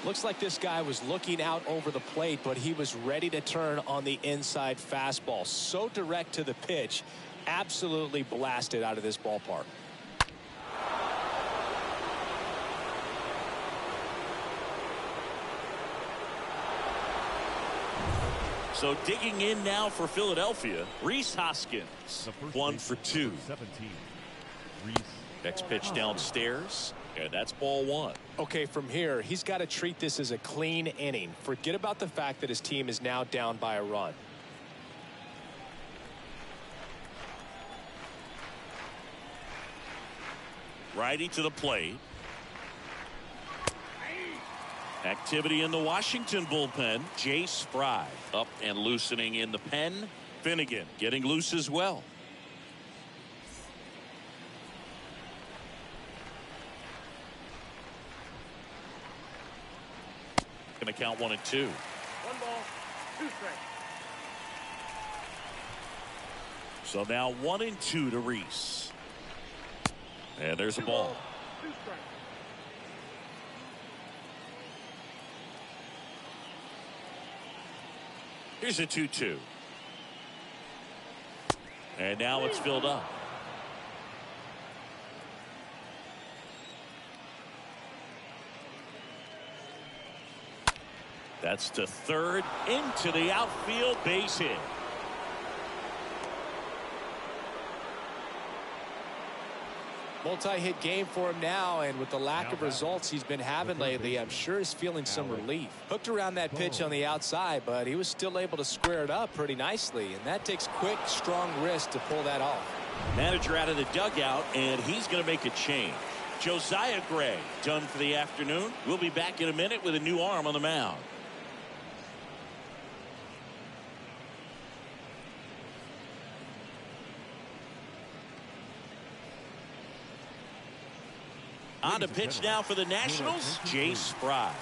Looks like this guy was looking out over the plate, but he was ready to turn on the inside fastball. So direct to the pitch. Absolutely blasted out of this ballpark. So digging in now for Philadelphia, Rhys Hoskins. 1 for 2. 17. Next pitch downstairs, and that's ball 1. Okay, from here, he's got to treat this as a clean inning. Forget about the fact that his team is now down by a run. Righty to the plate. Activity in the Washington bullpen. Jace Fry up and loosening in the pen. Finnegan getting loose as well. Going to count 1 and 2. 1 ball, 2 strikes. So now 1 and 2 to Rhys. And there's a ball. 2 strikes. Here's a 2-2. And now it's filled up. That's to third, into the outfield, base hit. Multi-hit game for him now, and with the lack of results he's been having lately, I'm sure he's feeling some relief. Hooked around that pitch on the outside, but he was still able to square it up pretty nicely, and that takes quick, strong wrist to pull that off. Manager out of the dugout, and he's going to make a change. Josiah Gray done for the afternoon. We'll be back in a minute with a new arm on the mound. On to pitch now for the Nationals, Jace Fry.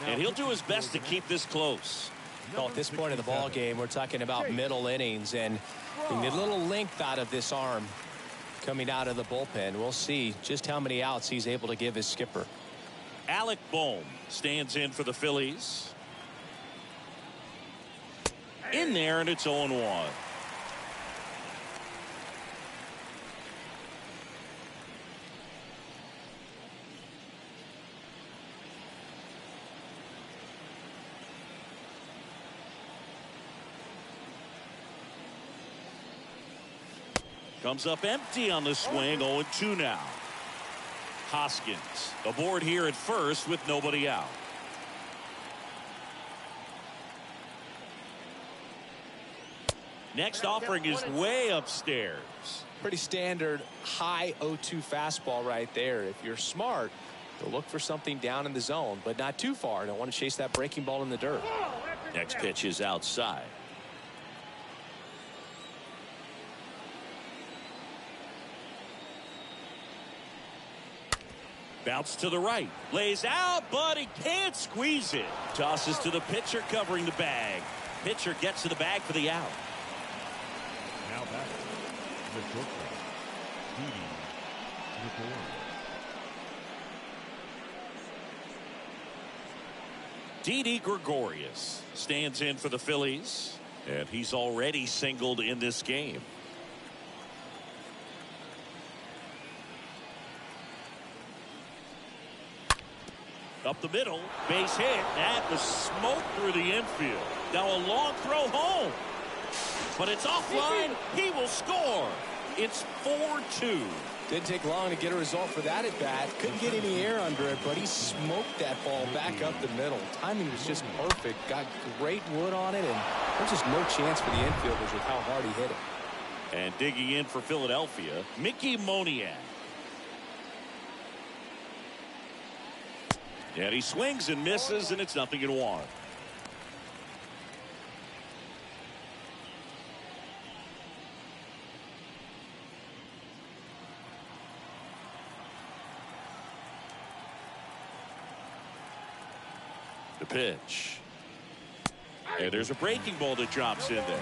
And he'll do his best to keep this close. Well, at this point of the ball game, we're talking about middle innings, and you need a little length out of this arm coming out of the bullpen. We'll see just how many outs he's able to give his skipper. Alec Bohm stands in for the Phillies. In there, and it's 0-1. Comes up empty on the swing. 0-2 now. Hoskins aboard here at first with nobody out. Next offering is way upstairs. Pretty standard high 0-2 fastball right there. If you're smart, you'll look for something down in the zone, but not too far. Don't want to chase that breaking ball in the dirt. Next pitch is outside. Bounce to the right. Lays out, but he can't squeeze it. Tosses to the pitcher covering the bag. Pitcher gets to the bag for the out. Now back to the shortstop, Didi Gregorius stands in for the Phillies, and he's already singled in this game. Up the middle, base hit. That was smoke through the infield. Now a long throw home. But it's offline. He will score. It's 4-2. Didn't take long to get a result for that at bat. Couldn't get any air under it, but he smoked that ball back up the middle. Timing was just perfect. Got great wood on it, and there's just no chance for the infielders with how hard he hit it. And digging in for Philadelphia, Mickey Moniak. And he swings and misses, and it's 0-1. The pitch. And there's a breaking ball that drops in there.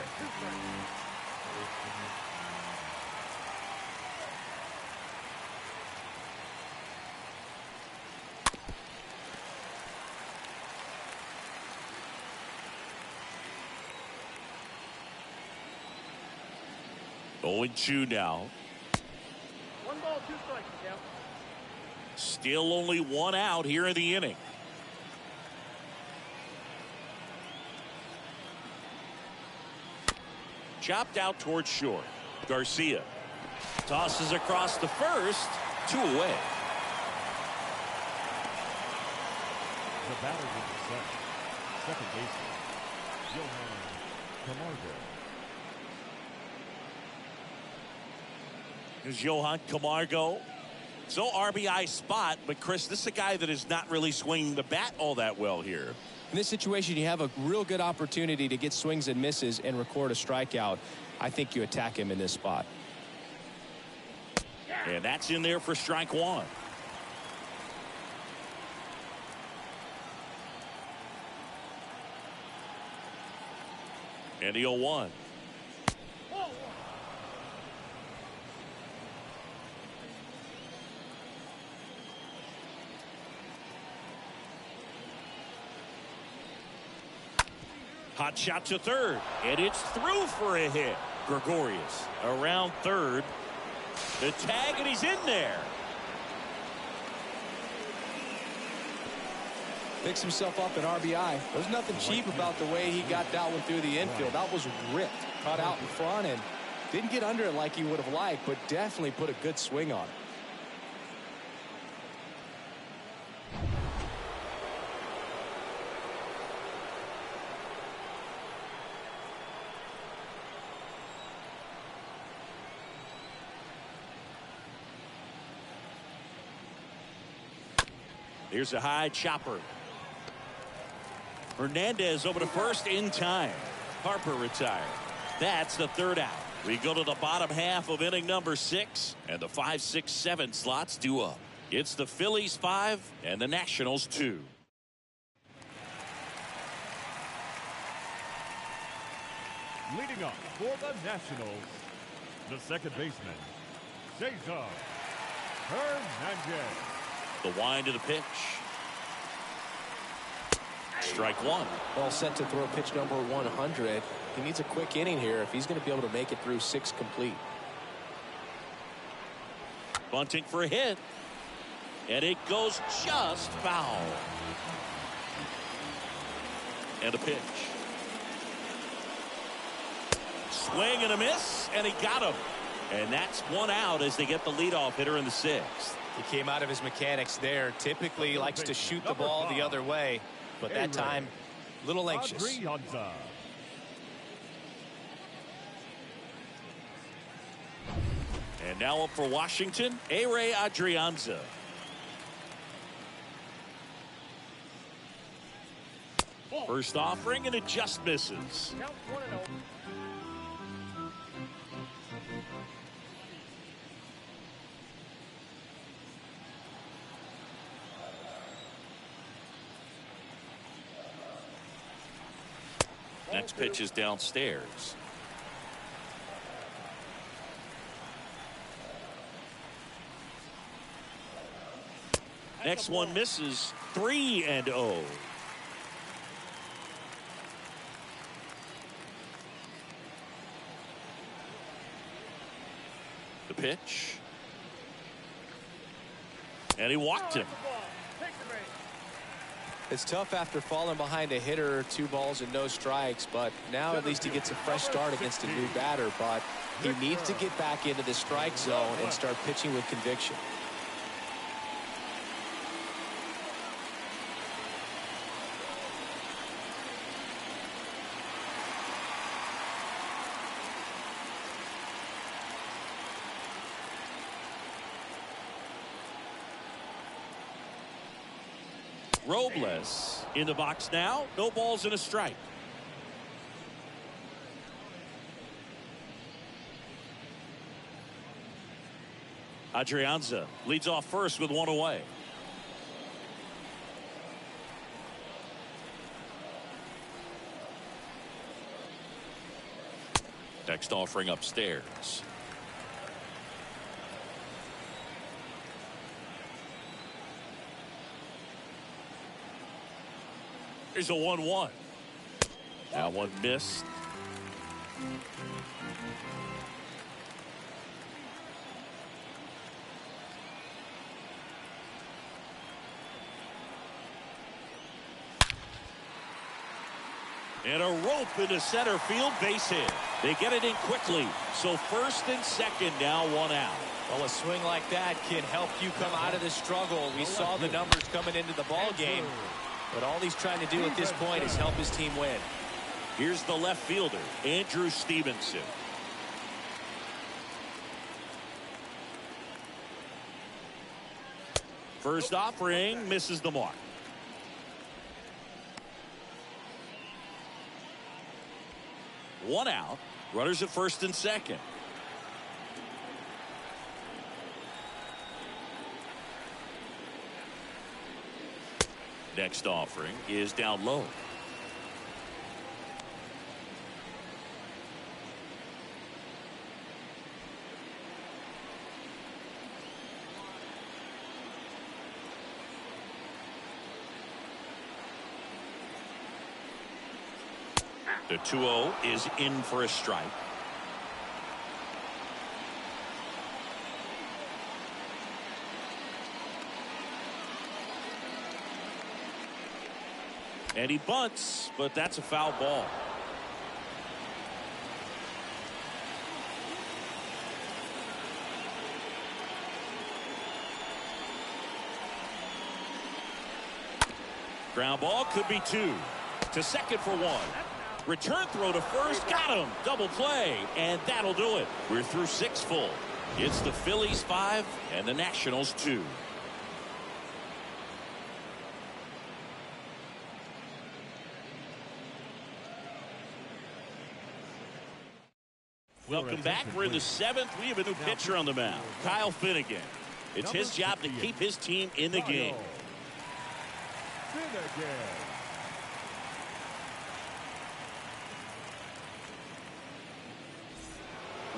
Oh, 0-2 now. 1 ball, 2 strikes, count. Still only 1 out here in the inning. Chopped out towards short. Garcia tosses across the first. 2 away. The batter with the second baseman, Johan Camargo. There's Johan Camargo. So RBI spot, but Chris, this is a guy that is not really swinging the bat all that well here. In this situation, you have a real good opportunity to get swings and misses and record a strikeout. I think you attack him in this spot. And that's in there for strike 1. And the 0-1. Hot shot to third, and it's through for a hit. Gregorius around third. The tag, and he's in there. Picks himself up an RBI. There's nothing cheap about the way he got that one through the infield. That was ripped, cut out in front, and didn't get under it like he would have liked, but definitely put a good swing on it. Here's a high chopper. Hernandez over to first in time. Harper retired. That's the 3rd out. We go to the bottom half of inning number 6, and the 5, 6, 7 slots due up. It's the Phillies 5 and the Nationals 2. Leading up for the Nationals, the second baseman, Cesar Hernandez. The wind of the pitch. Strike one. All set to throw pitch number 100. He needs a quick inning here if he's going to be able to make it through 6 complete. Bunting for a hit. And it goes just foul. And a pitch. Swing and a miss, and he got him. And that's one out as they get the leadoff hitter in the 6th. He came out of his mechanics there. Typically he likes to shoot the ball the other way, but that time a little anxious. And now up for Washington, A-Ray Adrianza. First offering, and it just misses. Count 1-0. Next pitch is downstairs. Next one misses. 3-0. The pitch. And he walked him. It's tough after falling behind a hitter, 2 balls and no strikes, but now at least he gets a fresh start against a new batter. But he needs to get back into the strike zone and start pitching with conviction. Robles in the box now. No balls and a strike. Adrianza leads off first with 1 away. Next offering upstairs. Here's a 1-1. That one missed. And a rope into center field, base hit. They get it in quickly. So first and second, now 1 out. Well, a swing like that can help you come out of the struggle. We saw the numbers coming into the ball game. But all he's trying to do at this point is help his team win. Here's the left fielder, Andrew Stevenson. First offering misses the mark. One out. Runners at first and second. Next offering is down low. The 2-0 is in for a strike. And he bunts, but that's a foul ball. Ground ball could be 2. To second for 1. Return throw to first. Got him. Double play. And that'll do it. We're through 6 full. It's the Phillies 5 and the Nationals 2. Welcome back. We're in the 7th. We have a new pitcher on the mound, Kyle Finnegan. It's his job to keep his team in the game. Finnegan.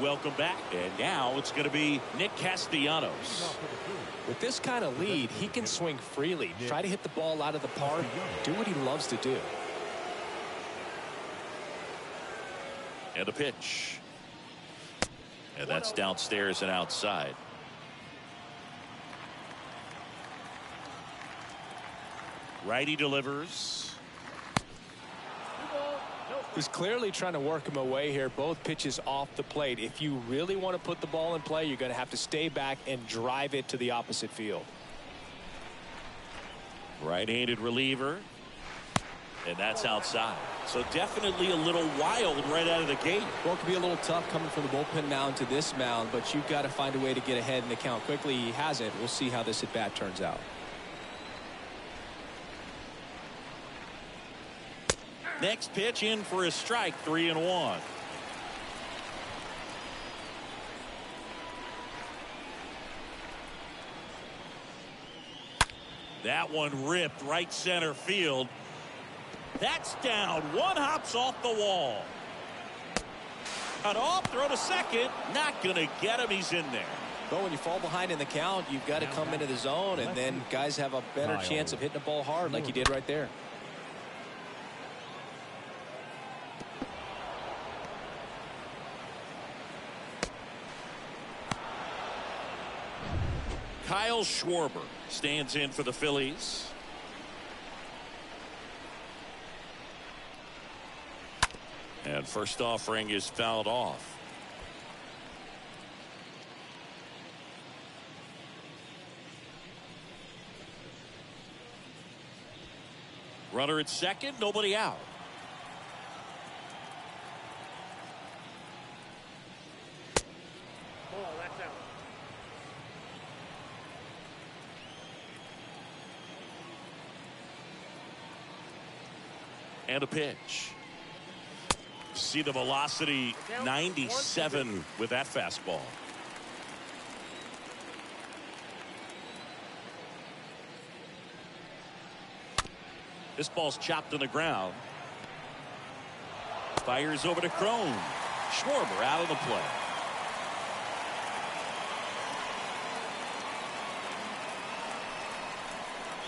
Welcome back. And now it's going to be Nick Castellanos. With this kind of lead, he can swing freely. Try to hit the ball out of the park. Do what he loves to do. And a pitch. And that's downstairs and outside. Righty delivers. He's clearly trying to work him away here. Both pitches off the plate. If you really want to put the ball in play, you're going to have to stay back and drive it to the opposite field. Right-handed reliever. And that's outside. So definitely a little wild right out of the gate. Well, it could be a little tough coming from the bullpen mound to this mound, but you've got to find a way to get ahead in the count quickly. He hasn't. We'll see how this at-bat turns out. Next pitch in for a strike, 3-1. That one ripped right center field. That's down. One hops off the wall. Cut off, throw to second. Not going to get him. He's in there. But when you fall behind in the count, you've got to come into the zone, and then guys have a better chance of hitting the ball hard like he did right there. Kyle Schwarber stands in for the Phillies. And first offering is fouled off. Runner at second, nobody out. Ball, that's out. And a pitch. See the velocity, 97 with that fastball. This ball's chopped on the ground. Fires over to Crone. Schwarber out of the play.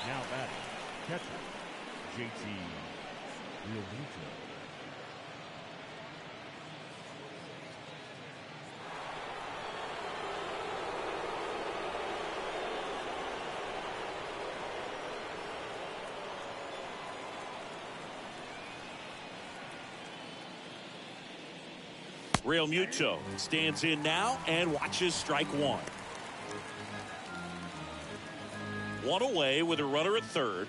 Now batting, catcher, JT Realmuto. Realmuto stands in now and watches strike one. One away with a runner at third.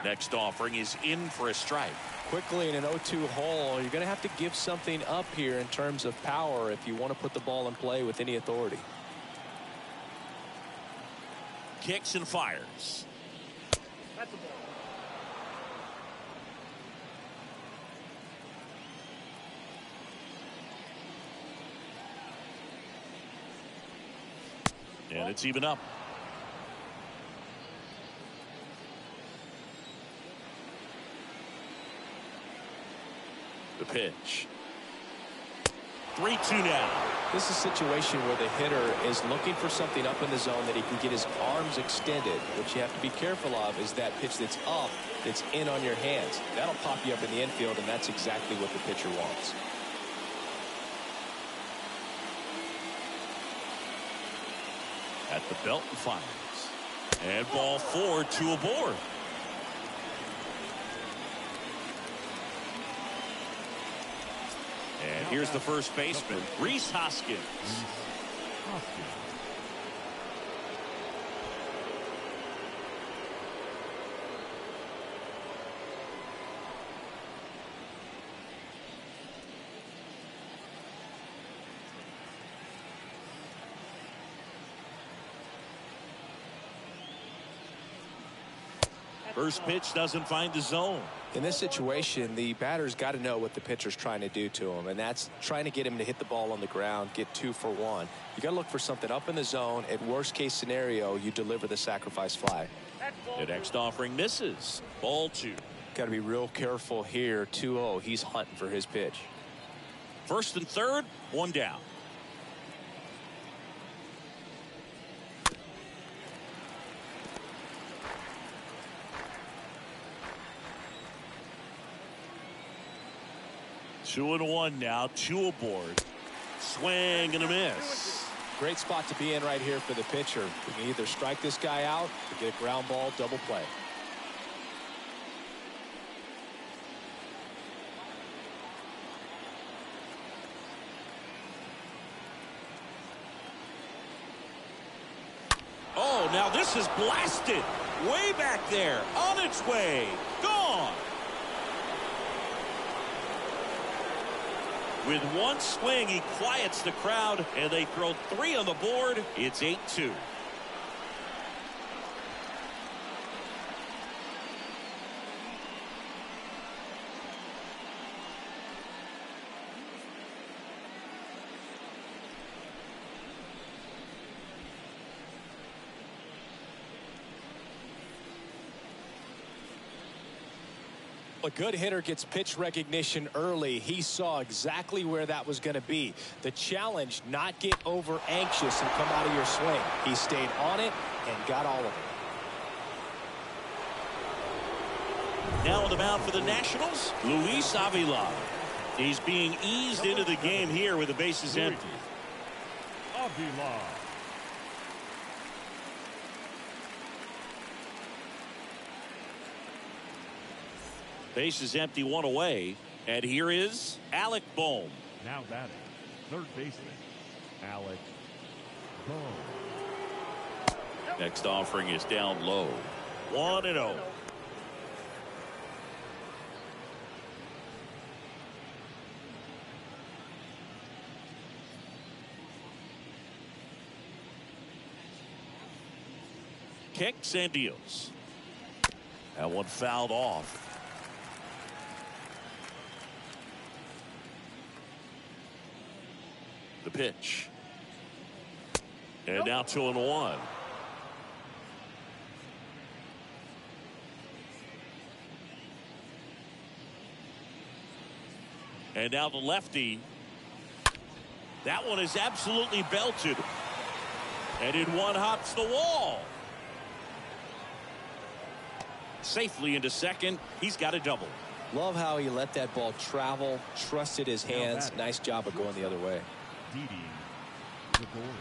Next offering is in for a strike. Quickly in an 0-2 hole, you're going to have to give something up here in terms of power if you want to put the ball in play with any authority. Kicks and fires. That's a ball. And it's even up. The pitch. 3-2 now. This is a situation where the hitter is looking for something up in the zone that he can get his arms extended. What you have to be careful of is that pitch that's up, that's in on your hands. That'll pop you up in the infield, and that's exactly what the pitcher wants. At the belt and fires. And ball 4, 2 aboard. And here's the first baseman, Rhys Hoskins. First pitch doesn't find the zone. In this situation, the batter's got to know what the pitcher's trying to do to him, and that's trying to get him to hit the ball on the ground, get 2 for 1. You got to look for something up in the zone. At worst case scenario, you deliver the sacrifice fly. The next offering misses. Ball 2. Got to be real careful here. 2-0. He's hunting for his pitch. First and third, one down. Two and one now, two aboard. Swing and a miss. Great spot to be in right here for the pitcher. You can either strike this guy out or get a ground ball double play. Oh, now this is blasted. Way back there. On its way. Gone. With one swing, he quiets the crowd, and they throw three on the board. It's 8-2. A good hitter gets pitch recognition early. He saw exactly where that was going to be. The challenge, not get over anxious and come out of your swing. He stayed on it and got all of it. Now on the mound for the Nationals, Luis Avila. He's being eased into the game here with the bases empty. Avila. Base is empty, one away. And here is Alec Bohm. Now batting, third baseman, Alec Bohm. Next offering is down low. 1-0. Kicks and deals. That one fouled off. The pitch. And now 2-1. And now the lefty. That one is absolutely belted. And in one hops the wall. Safely into second. He's got a double. Love how he let that ball travel, trusted his hands. Nice job of going the other way. Didi Gregorius.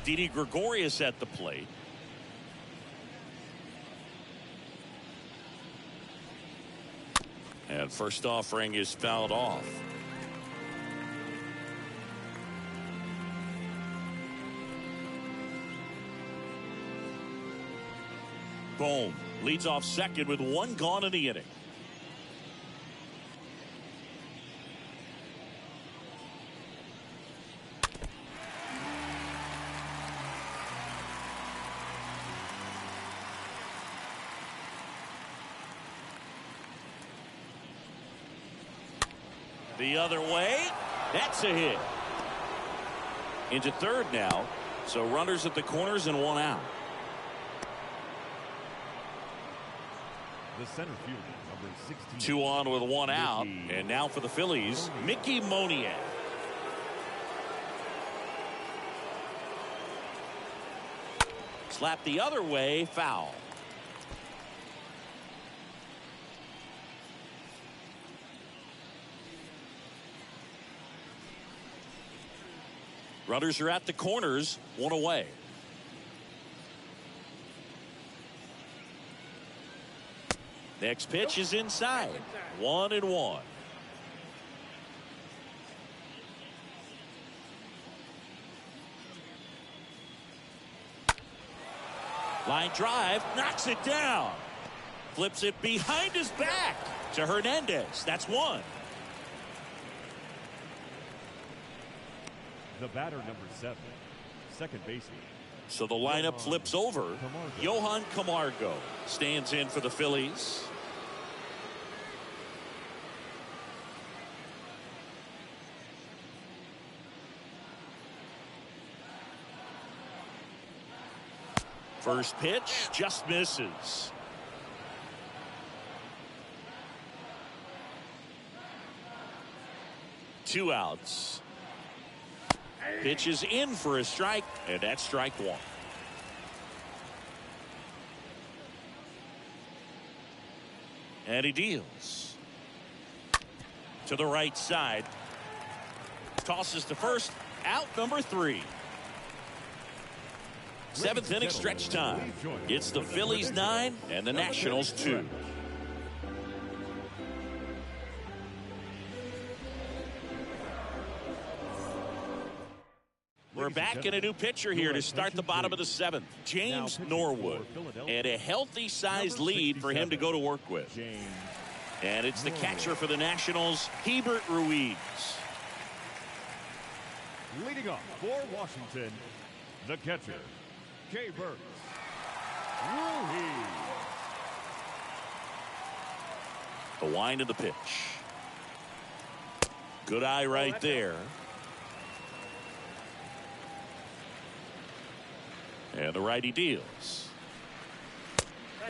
Didi Gregorius at the plate. And first offering is fouled off. Bohm leads off second with one gone in the inning. The other way. That's a hit. Into third now. So runners at the corners and one out. The center fielder, number 16. Two on with one out. And now for the Phillies, Mickey Moniak. Slap the other way, foul. Runners are at the corners, one away. Next pitch is inside. 1-1. Line drive, knocks it down. Flips it behind his back to Hernandez. That's one. The batter, number 7, second baseman. So the lineup flips over. Johan Camargo stands in for the Phillies. First pitch just misses. Two outs. Pitch is in for a strike, and that's strike one. And he deals to the right side. Tosses to first. Out number 3. Seventh inning stretch time. It's the Phillies 9 and the Nationals 2. We're back in a new pitcher here to start the bottom of the 7th. James Norwood. And a healthy sized lead for him to go to work with. And it's the catcher for the Nationals, Hebert Ruiz. Leading off for Washington, the catcher, Hebert Ruiz. The wind of the pitch. Good eye right there. And the righty deals.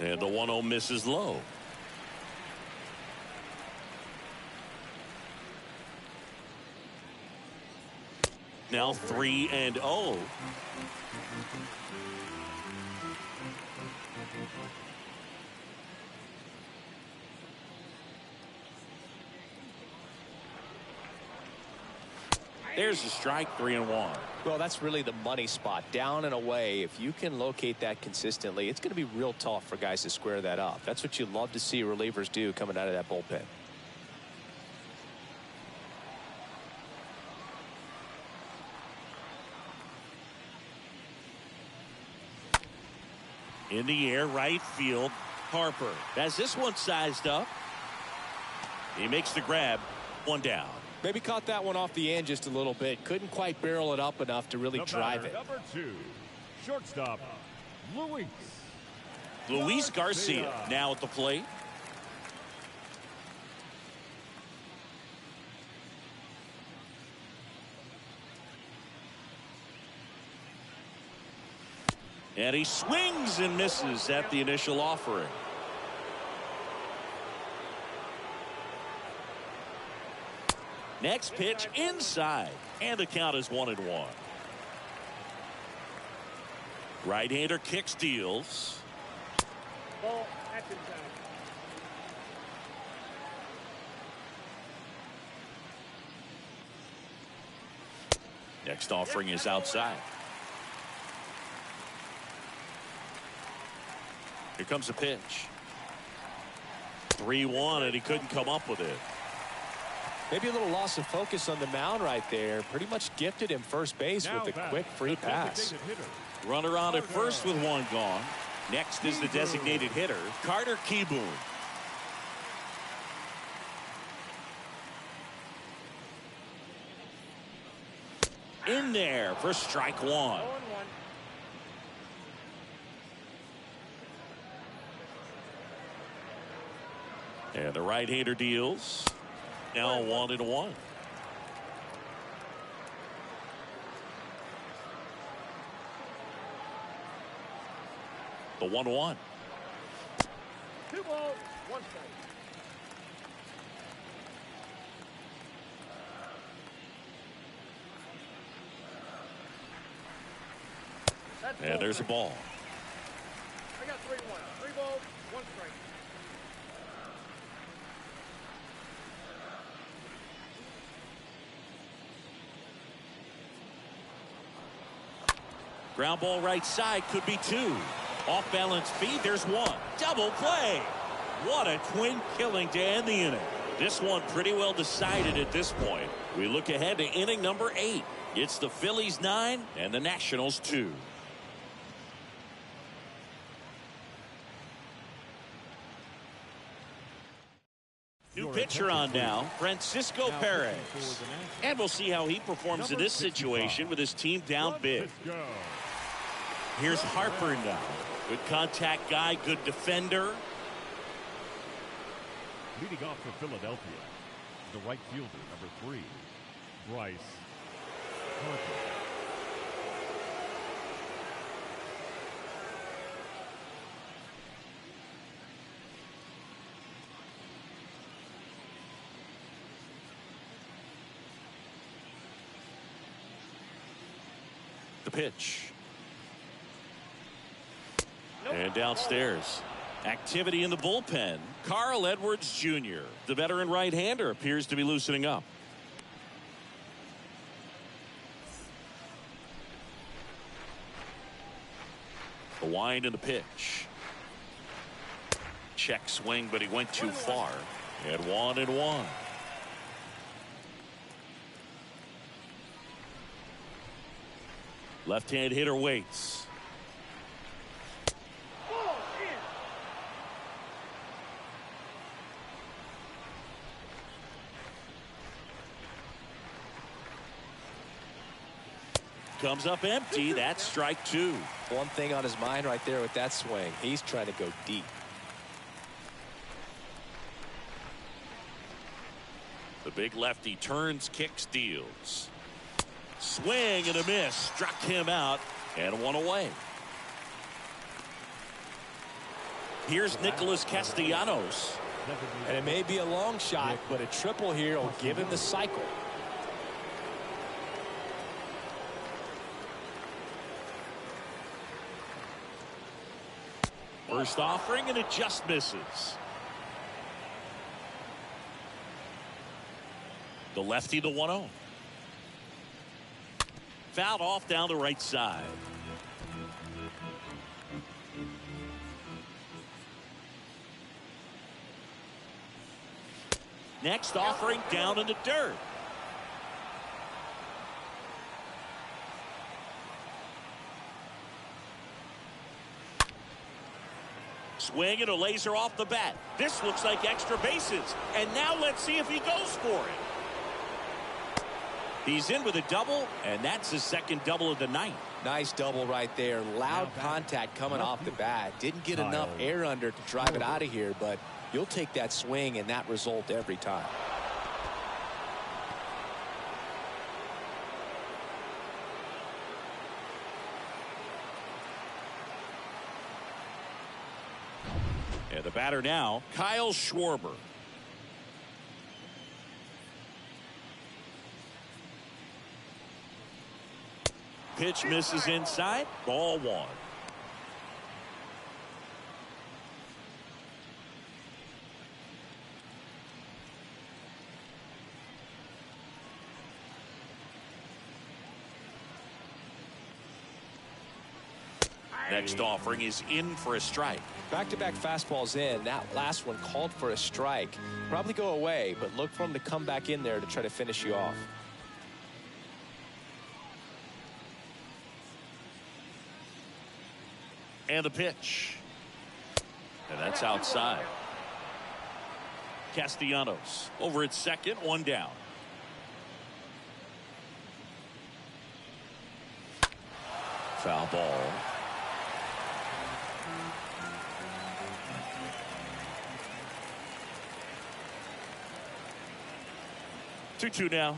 And the 1-0 misses low. Now 3-0. There's a strike, 3-1. Well, that's really the money spot. Down and away. If you can locate that consistently, it's going to be real tough for guys to square that up. That's what you love to see relievers do coming out of that bullpen. In the air, right field. Harper has this one sized up. He makes the grab. One down. Maybe caught that one off the end just a little bit. Couldn't quite barrel it up enough to really drive it. Number 2, shortstop, Luis Garcia now at the plate. And he swings and misses at the initial offering. Next pitch inside, and the count is 1-1. Right-hander kicks, deals. Ball, that's inside. Next offering is outside. Here comes the pitch. 3-1, and he couldn't come up with it. Maybe a little loss of focus on the mound right there. Pretty much gifted him first base with a quick free pass. Runner on at first with one gone. Next is the designated hitter, Carter Kieboom. In there for strike one. 0-1. And the right-hander deals. Now 1-1. The 1-1. 2 balls, 1 strike. And there's a ball. I got 3-1. 3 balls, 1 strike. Ground ball right side, could be 2. Off balance feed, there's 1. Double play. What a twin killing to end the inning. This one pretty well decided at this point. We look ahead to inning number 8. It's the Phillies 9 and the Nationals 2. New pitcher on now, Francisco Perez. And we'll see how he performs in this situation with his team down big. Here's Harper now. Good contact guy, good defender. Leading off for Philadelphia, the right fielder, number 3, Bryce Harper. The pitch. And downstairs. Activity in the bullpen. Carl Edwards Jr., the veteran right-hander, appears to be loosening up. The wind and the pitch. Check swing, but he went too far. And 1-1. Left-hand hitter waits. Comes up empty. That's strike two. One thing on his mind right there with that swing. He's trying to go deep. The big lefty turns, kicks, deals. Swing and a miss. Struck him out and one away. Here's Nicholas Castellanos. And it may be a long shot, but a triple here will give him the cycle. First offering, and it just misses. The lefty, the 1-0. Fouled off down the right side. Next offering down in the dirt. Swing and a laser off the bat. This looks like extra bases. And now let's see if he goes for it. He's in with a double, and that's his second double of the night. Nice double right there. Loud contact coming off the bat. Didn't get enough air under to drive it out of here, but you'll take that swing and that result every time. And the batter now, Kyle Schwarber. Pitch misses inside. Ball one. Next offering is in for a strike. Back-to-back fastballs in. That last one called for a strike. Probably go away, but look for him to come back in there to try to finish you off. And the pitch. And that's outside. Castellanos over at second, one down. Foul ball. Two now.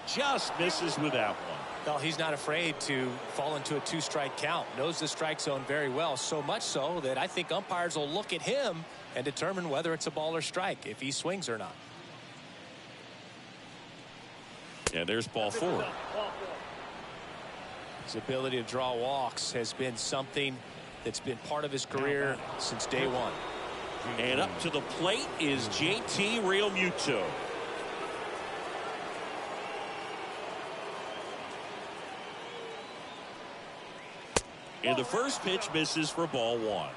Just misses with that one. Well, he's not afraid to fall into a two-strike count. Knows the strike zone very well, so much so that I think umpires will look at him and determine whether it's a ball or strike, if he swings or not. And there's ball four. His ability to draw walks has been something that's been part of his career since day one. And up to the plate is JT Realmuto. And the first pitch misses for ball one.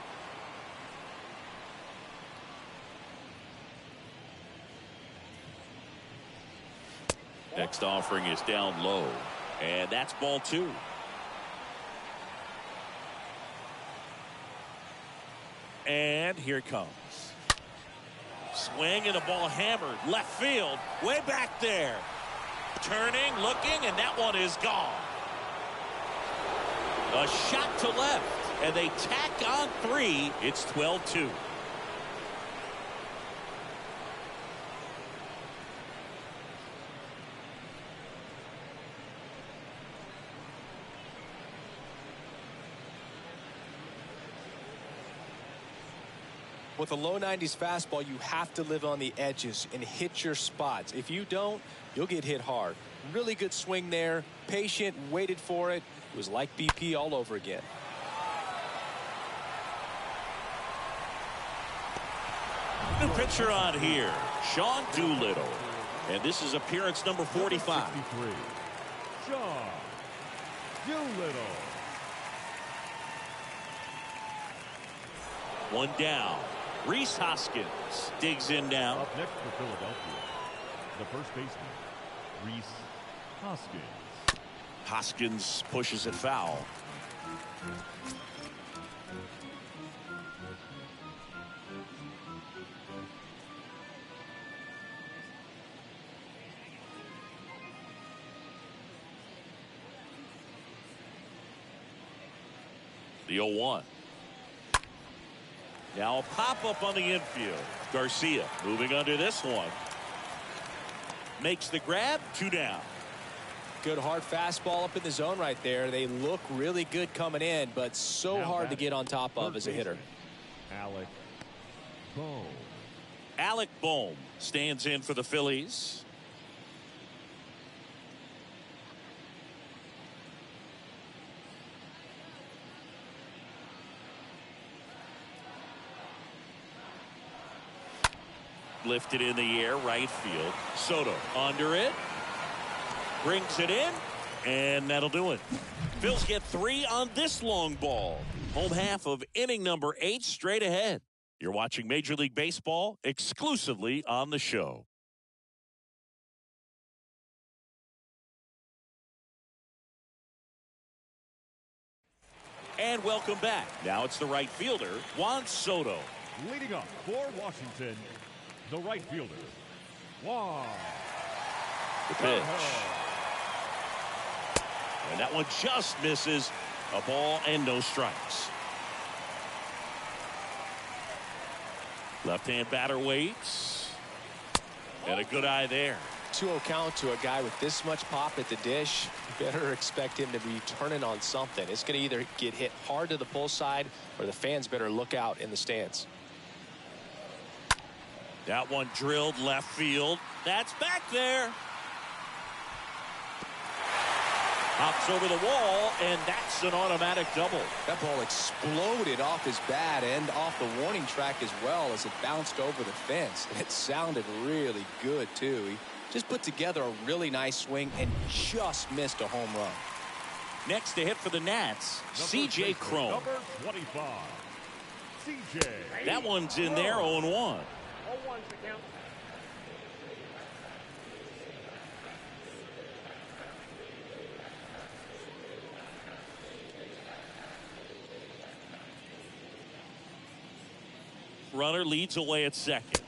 Next offering is down low. And that's ball two. And here it comes. Swing and a ball hammered. Left field. Way back there. Turning, looking, and that one is gone. A shot to left, and they tack on three. It's 12-2. With a low 90s fastball, you have to live on the edges and hit your spots. If you don't, you'll get hit hard. Really good swing there. Patient, waited for it. It was like BP all over again. New pitcher on here, Sean Doolittle. And this is appearance number 45. 63, Sean Doolittle. One down. Rhys Hoskins digs in now. Up next for Philadelphia, the first baseman, Rhys Hoskins. Hoskins pushes it foul. The 0-1. Now a pop-up on the infield. Garcia moving under this one. Makes the grab, 2 down. Good hard fastball up in the zone right there. They look really good coming in, but so hard to get on top of as a hitter. Alec Bohm. Alec Bohm stands in for the Phillies. Lifted in the air, right field. Soto under it. Brings it in, and that'll do it. Phils get 3 on this long ball. Home half of inning number 8 straight ahead. You're watching Major League Baseball exclusively on the show. And welcome back. Now it's the right fielder, Juan Soto. Leading up for Washington, the right fielder, Juan. The pitch. And that one just misses. A ball and no strikes. Left-hand batter waits. And a good eye there. 2-0 count to a guy with this much pop at the dish. You better expect him to be turning on something. It's going to either get hit hard to the pull side or the fans better look out in the stands. That one drilled left field. That's back there. Hops over the wall, and that's an automatic double. That ball exploded off his bat and off the warning track as well as it bounced over the fence. It sounded really good, too. He just put together a really nice swing and just missed a home run. Next to hit for the Nats, C.J. Cron. Number 25, C.J. That one's in there, 0-1. 0-1's the count. Runner leads away at second.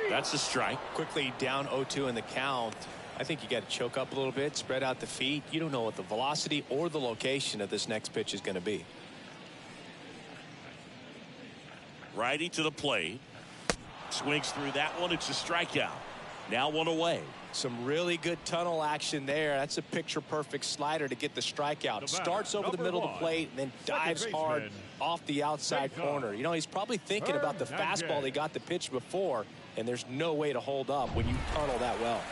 That's a strike. Quickly down 0-2 in the count. I think you got to choke up a little bit, spread out the feet. You don't know what the velocity or the location of this next pitch is going to be. Righty to the plate. Swings through that one. It's a strikeout. Now one away. Some really good tunnel action there. That's a picture-perfect slider to get the strikeout. Starts over the middle of the plate and then dives hard off the outside corner. You know, he's probably thinking about the fastball he got the pitch before, and there's no way to hold up when you tunnel that well.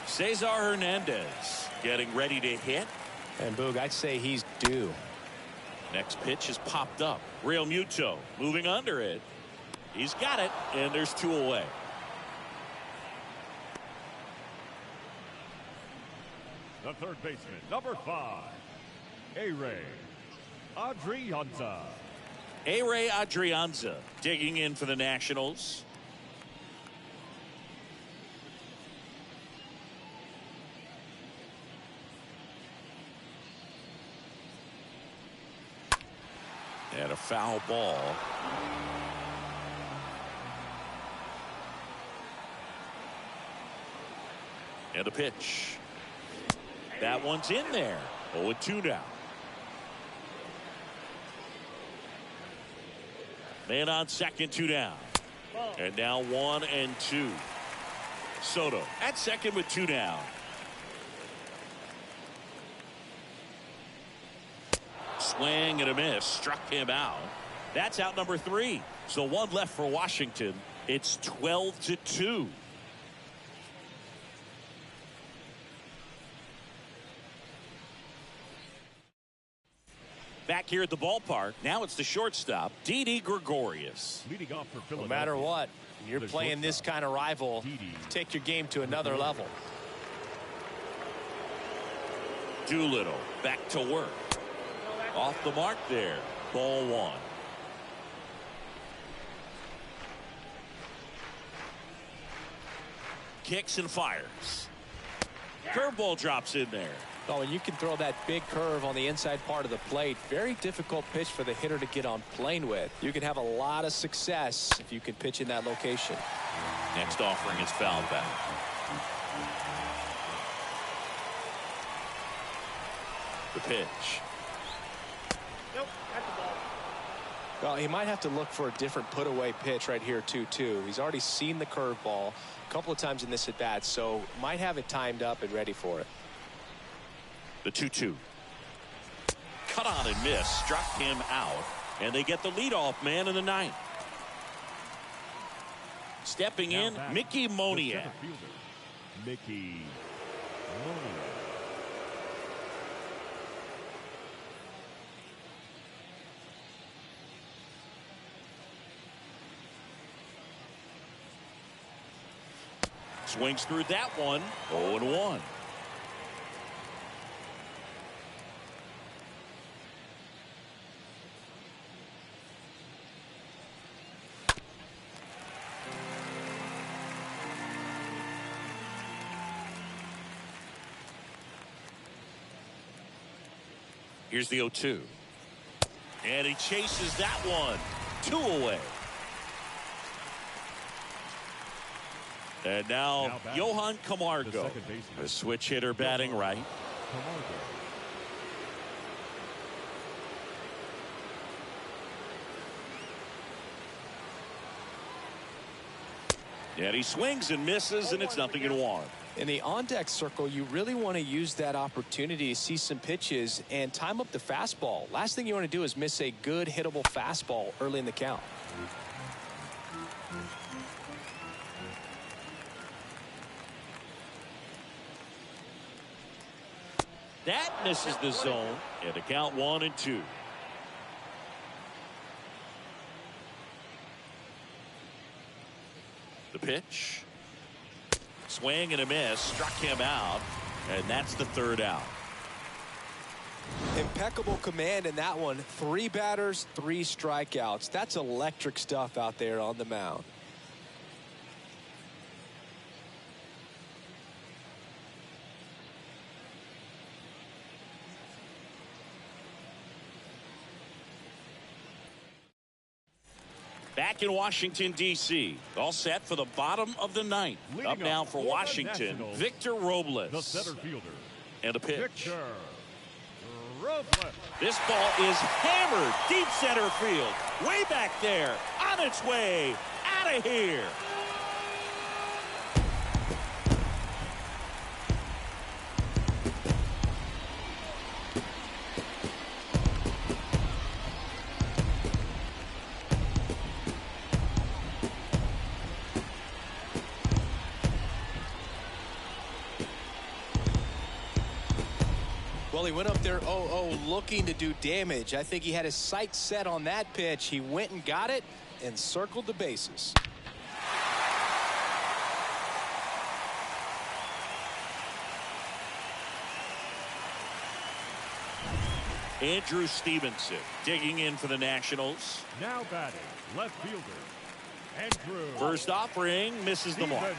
Cesar Hernandez getting ready to hit. And Boog, I'd say he's due. Next pitch is popped up. Real Muto moving under it. He's got it, and there's 2 away. The third baseman, number 5, A-Ray Adrianza. A-Ray Adrianza digging in for the Nationals. And a foul ball. And a pitch. That one's in there. 0-2 now. Man on second, 2 down. And now 1-2. Soto at second with 2 down. Swing and a miss. Struck him out. That's out number 3. So 1 left for Washington. It's 12-2. Back here at the ballpark, now it's the shortstop, Didi Gregorius. Leading off for No Philadelphia. matter what, you're playing this kind of rival, take your game to another level. Doolittle back to work. Off the mark there. Ball one. Kicks and fires. Curveball drops in there. Oh, and you can throw that big curve on the inside part of the plate. Very difficult pitch for the hitter to get on plane with. You can have a lot of success if you can pitch in that location. Next offering is fouled back. The pitch. Nope, that's the ball. Well, he might have to look for a different put-away pitch right here, too. He's already seen the curveball a couple of times in this at-bat, so might have it timed up and ready for it. The 2-2. Cut on and miss. Struck him out. And they get the leadoff man in the ninth. Stepping in, Mickey Moniak. Mickey Moniak. Swings through that one. 0-1. Here's the 0-2. And he chases that one. 2 away. And now Johan Camargo, a switch hitter batting right. And he swings and misses, and it's 0-1. In the on-deck circle, you really want to use that opportunity to see some pitches and time up the fastball. Last thing you want to do is miss a good hittable fastball early in the count. That misses the zone, and the count 1-2. The pitch. Swing and a miss. Struck him out, and that's the 3rd out. Impeccable command in that one. 3 batters, 3 strikeouts. That's electric stuff out there on the mound. Back in Washington, D.C. All set for the bottom of the 9th. Up now for Washington, Victor Robles. The center fielder. And a pitch. Victor Robles. This ball is hammered deep center field. Way back there. On its way. Out of here. Well, he went up there 0-0 looking to do damage. I think he had his sights set on that pitch. He went and got it and circled the bases. Andrew Stevenson digging in for the Nationals. Now batting, left fielder, Andrew. First offering, misses the mark.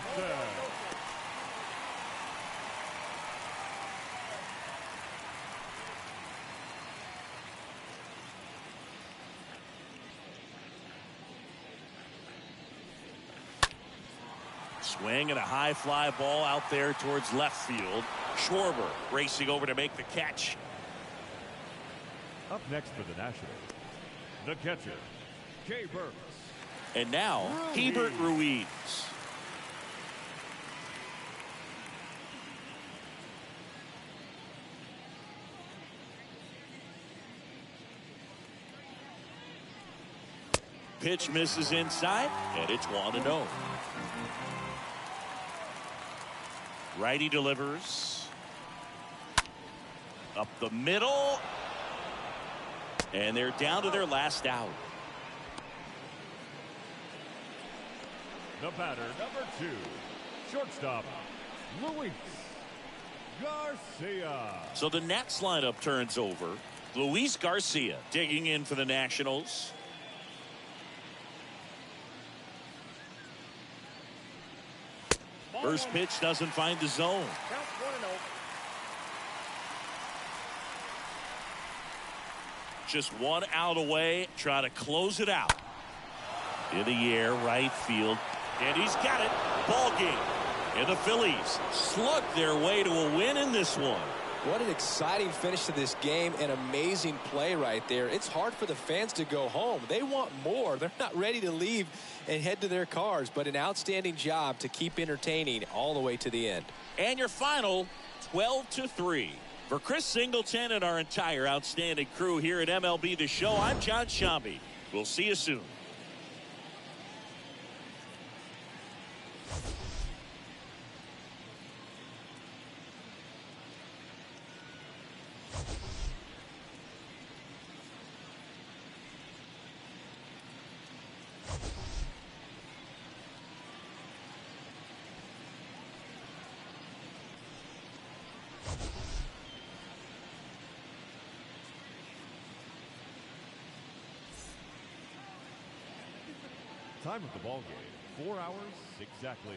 Swing and a high fly ball out there towards left field. Schwarber racing over to make the catch. Up next for the Nationals, the catcher, Kay Burks. And now, Hebert Ruiz. Pitch misses inside, and it's 1-0. Righty delivers. Up the middle. And they're down to their last out. The batter, number 2, shortstop, Luis Garcia. So the Nats lineup turns over. Luis Garcia digging in for the Nationals. First pitch doesn't find the zone. Count 1-0. Just one out away. Try to close it out. In the air, right field. And he's got it. Ball game. And the Phillies slug their way to a win in this one. What an exciting finish to this game. An amazing play right there. It's hard for the fans to go home. They want more. They're not ready to leave and head to their cars. But an outstanding job to keep entertaining all the way to the end. And your final, 12-3. For Chris Singleton and our entire outstanding crew here at MLB The Show, I'm John Shambi. We'll see you soon. Time of the ball game, 4 hours exactly.